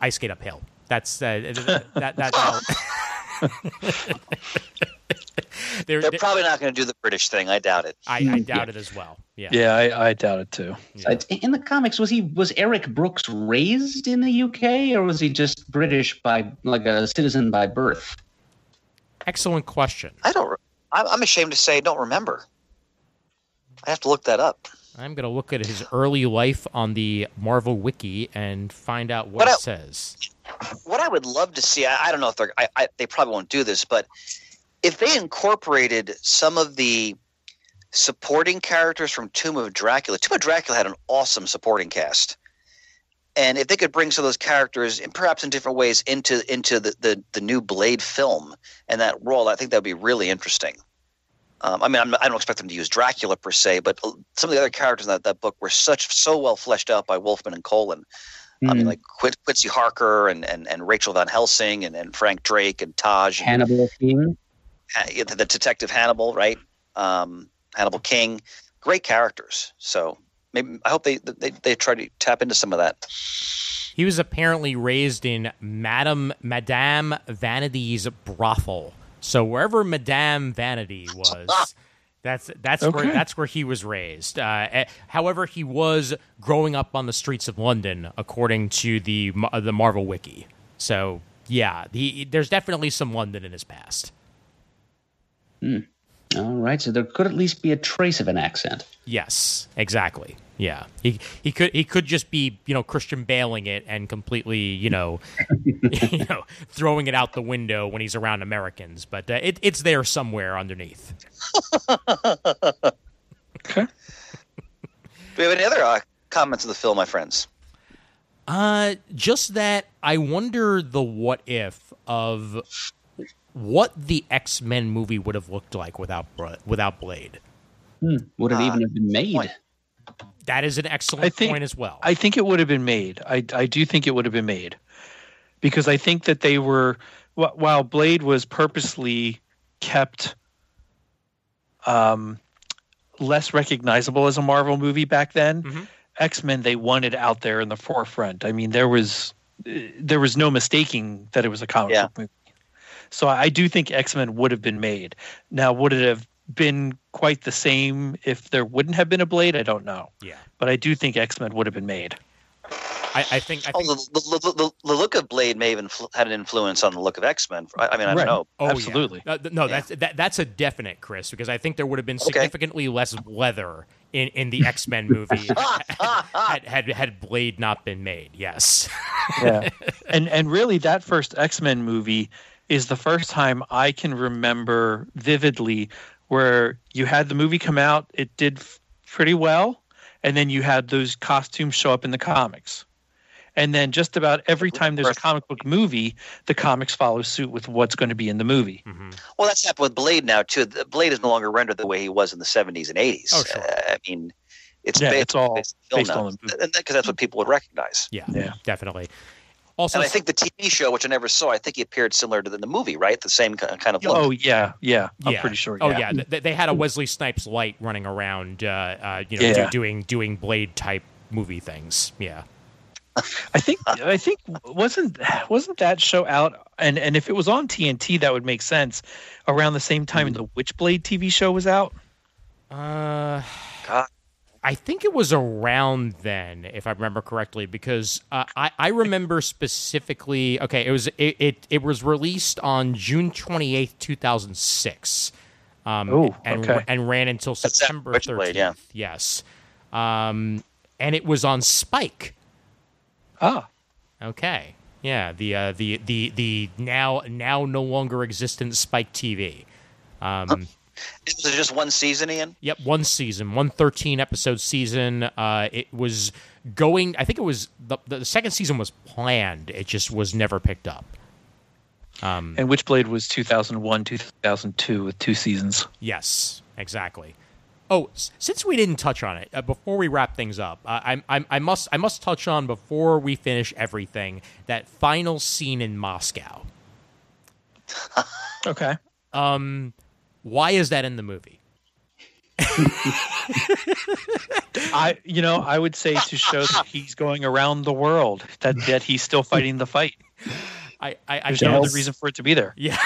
ice skate uphill. That's that. They're probably not going to do the British thing. I doubt it. I doubt it as well. Yeah. Yeah, I doubt it too. Yeah. In the comics, was Eric Brooks raised in the UK, or was he just British by a citizen by birth? Excellent question. I'm ashamed to say I don't remember. I have to look that up. I'm going to look at his early life on the Marvel Wiki and find out what it says. What I would love to see, I don't know if they probably won't do this, but if they incorporated some of the supporting characters from Tomb of Dracula had an awesome supporting cast. And if they could bring some of those characters, and perhaps in different ways, into the new Blade film and that role, I think that would be really interesting. I mean, I don't expect them to use Dracula per se, but some of the other characters in that book were so well fleshed out by Wolfman and Colin. I mean, like Quincy Harker and Rachel Van Helsing and Frank Drake and Taj. Hannibal King. The detective Hannibal, right? Hannibal King. Great characters. So maybe I hope they try to tap into some of that. He was apparently raised in Madame Vanity's brothel. So wherever Madame Vanity was, that's where he was raised. However, he was growing up on the streets of London, according to the Marvel Wiki. So yeah, there's definitely some London in his past. All right, so there could at least be a trace of an accent. Yes, exactly. Yeah, he could just be Christian Bailing it and completely throwing it out the window when he's around Americans, but it's there somewhere underneath. Okay. Do we have any other comments of the film, my friends? Just that I wonder the what if of what the X-Men movie would have looked like without Blade. Would it even have been made? Point. That is an excellent point as well. I think it would have been made. I do think it would have been made. Because I think that they were, while Blade was purposely kept less recognizable as a Marvel movie back then, X-Men, they wanted out there in the forefront. I mean, there was no mistaking that it was a comic book movie. So I do think X-Men would have been made. Now, would it have been quite the same if there wouldn't have been a Blade? I don't know. Yeah. But I do think X-Men would have been made. I think the look of Blade may have had an influence on the look of X-Men. I mean, I don't know. Oh, absolutely. Yeah. No, that's a definite, Chris, because I think there would have been significantly less leather in the X-Men movie had Blade not been made. Yes. Yeah. And really, that first X-Men movie is the first time I can remember vividly where you had the movie come out, it did pretty well, and then you had those costumes show up in the comics. And then just about every time there's a comic book movie, the comics follow suit with what's going to be in the movie. Mm-hmm. Well, that's happened with Blade now, too. Blade is no longer rendered the way he was in the 70s and 80s. Oh, sure. I mean, it's all based on the movie. because that's what people would recognize. Yeah, definitely. Also, and I think the TV show, which I never saw, I think he appeared similar to the movie, right? The same kind of look. Oh, yeah. I'm pretty sure. Oh, yeah. They had a Wesley Snipes light running around, doing Blade-type movie things. Yeah. I think wasn't that show out? And if it was on TNT, that would make sense. Around the same time the Witchblade TV show was out. God. I think it was around then, if I remember correctly, because I remember specifically. Okay, it was released on June 28th, 2006. And ran until September 13th. Yeah. Yes, and it was on Spike. Ah, okay, yeah. The now no longer existent Spike TV. Is it just one season, Ian? Yep, one season, 13 episode season. It was going. I think it was the second season was planned. It just was never picked up. And Witchblade was 2001, 2002 with 2 seasons. Yes, exactly. Oh, since we didn't touch on it before we wrap things up, I must touch on before we finish everything that final scene in Moscow. Okay. Why is that in the movie? I would say to show that he's going around the world, that he's still fighting the fight. There's no other reason for it to be there. Yeah.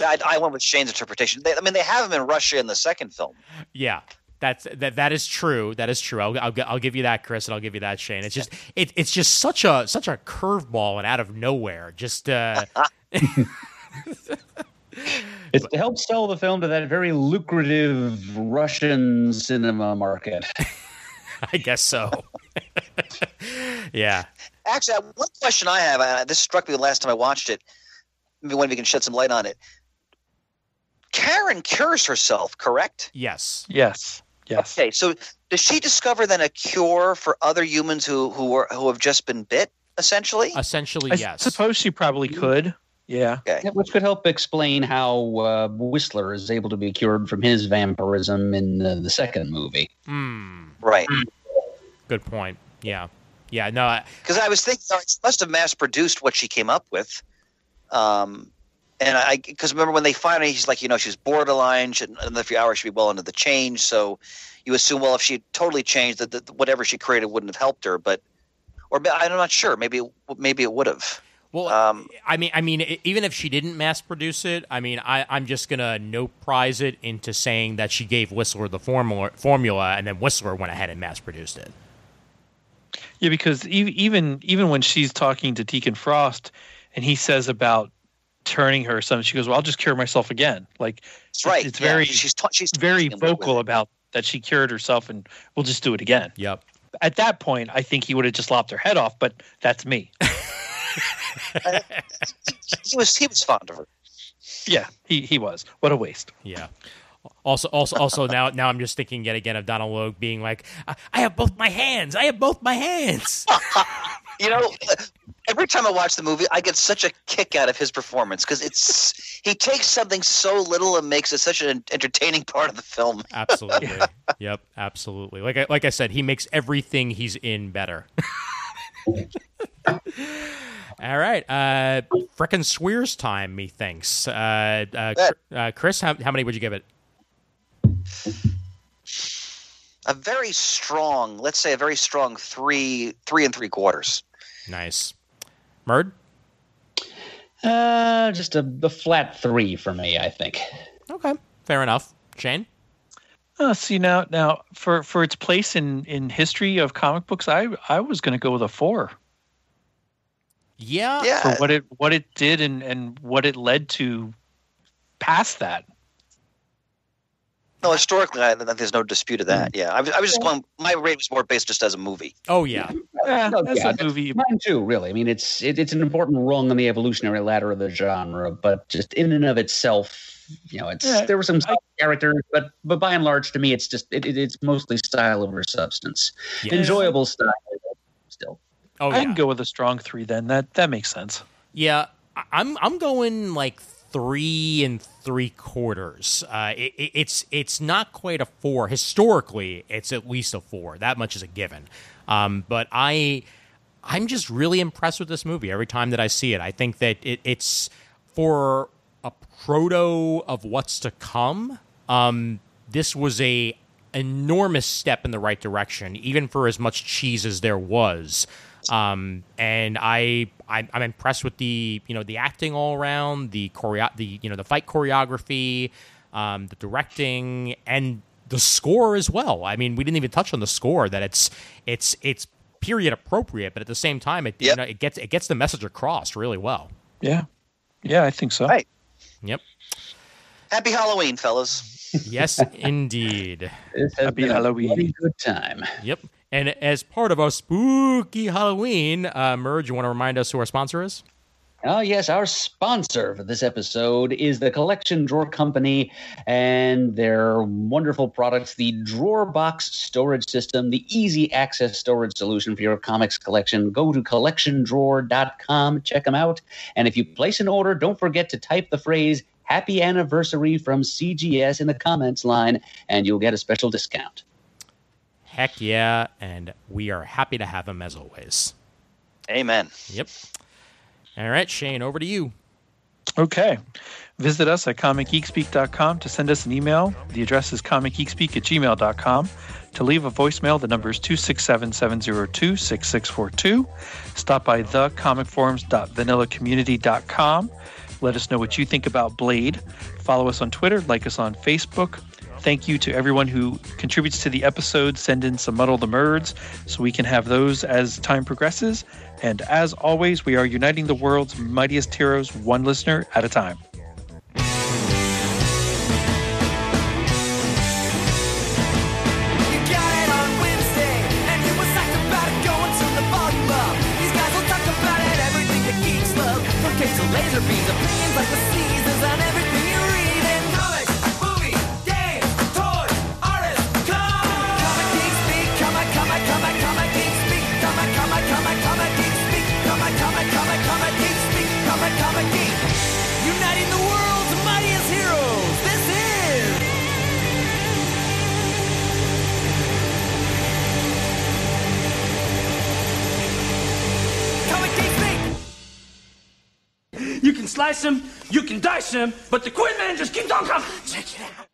I went with Shane's interpretation. They have him in Russia in the second film. Yeah, that is true. That is true. I'll give you that, Chris, and I'll give you that, Shane. It's just it's just such a curveball and out of nowhere. Just It helps sell the film to that very lucrative Russian cinema market. I guess so. Yeah. Actually, one question I have, this struck me the last time I watched it. Maybe one of you can shed some light on it. Karen cures herself, correct? Yes. Yes. Okay, so does she discover then a cure for other humans who have just been bit, essentially? Essentially, I yes. suppose she probably could. Yeah. Okay. Which could help explain how Whistler is able to be cured from his vampirism in the second movie. Right. Good point. Yeah. Yeah, no. Because I was thinking, she must have mass-produced what she came up with. Because remember when they finally, he's like, she's borderline, in a few hours she'd be well into the change. So you assume, well, if she totally changed, that whatever she created wouldn't have helped her. Or I'm not sure. Maybe it would have. Well, I mean, even if she didn't mass produce it, I'm just gonna no prize it into saying that she gave Whistler the formula, and then Whistler went ahead and mass produced it. Yeah, because even when she's talking to Deacon Frost, and he says about turning her or something, she goes, "Well, I'll just cure myself again." Like, that's right. It's very she's very vocal about that she cured herself, and we'll just do it again. Yep. At that point, I think he would have just lopped her head off, but that's me. He was fond of her. Yeah, he was. What a waste. Yeah. Also, now I'm just thinking yet again of Donal Logue being like, "I have both my hands. I have both my hands." Every time I watch the movie, I get such a kick out of his performance because he takes something so little and makes it such an entertaining part of the film. Absolutely. Yep. Absolutely. Like I said, he makes everything he's in better. All right, frickin' Swears time, methinks. Chris, how many would you give it? A very strong, let's say a very strong 3 3/3. Nice. Murd? Just a flat 3 for me, I think. Okay, fair enough. Shane? See now for its place in history of comic books, I was going to go with a 4. Yeah. For what it did and what it led to past that. No, historically, there's no dispute of that. Yeah, I was just going. My rate was more based just as a movie. Oh yeah. That's a movie. Mine too, really. I mean, it's an important rung on the evolutionary ladder of the genre, but just in and of itself, there were some characters, but by and large, to me, it's just it's mostly style over substance. Yeah. Enjoyable style, still. Oh yeah. I can go with a strong 3 then. That makes sense. Yeah, I'm going like 3 3/4. It's not quite a 4. Historically, it's at least a 4. That much is a given. But I'm just really impressed with this movie every time that I see it. I think that it's for a proto of what's to come. This was a enormous step in the right direction, even for as much cheese as there was. And I'm impressed with the acting all around, the fight choreography, the directing, and the score as well. I mean, we didn't even touch on the score, that it's period appropriate, but at the same time, it gets the message across really well. Yeah, I think so. Right. Yep. Happy Halloween, fellas. Yes, indeed. This has Happy been Halloween. a bloody good time. Yep. And as part of our spooky Halloween, Murd, you want to remind us who our sponsor is? Oh, yes, our sponsor for this episode is the Collection Drawer Company and their wonderful products, the Drawer Box Storage System, the easy access storage solution for your comics collection. Go to collectiondrawer.com, check them out. And if you place an order, don't forget to type the phrase Happy Anniversary from CGS in the comments line, and you'll get a special discount. Heck yeah, and we are happy to have him as always. Amen. Yep. All right, Shane, over to you. Okay. Visit us at comicgeekspeak.com to send us an email. The address is comicgeekspeak@gmail.com. To leave a voicemail, the number is 267-702-6642. Stop by thecomicforums.vanillacommunity.com. Let us know what you think about Blade. Follow us on Twitter, like us on Facebook. Thank you to everyone who contributes to the episode. Send in some Muddle the Murds so we can have those as time progresses. And as always, we are uniting the world's mightiest heroes, one listener at a time. You got it on Wednesday, and you was psyched about it going to the bottom up. These guys will talk about it, everything that geeks love. From cakes to laser beams, opinions like the seasons on everything you read. And comics, movies, games, toys, artists, comic geek speak, comic geek speak, comic geek speak, comic geek speak, comic geek. Uniting the world's mightiest heroes. This is Comic Geek Speak! You can slice him, you can dice him, but the Queen Man just keeps on coming. Check it out.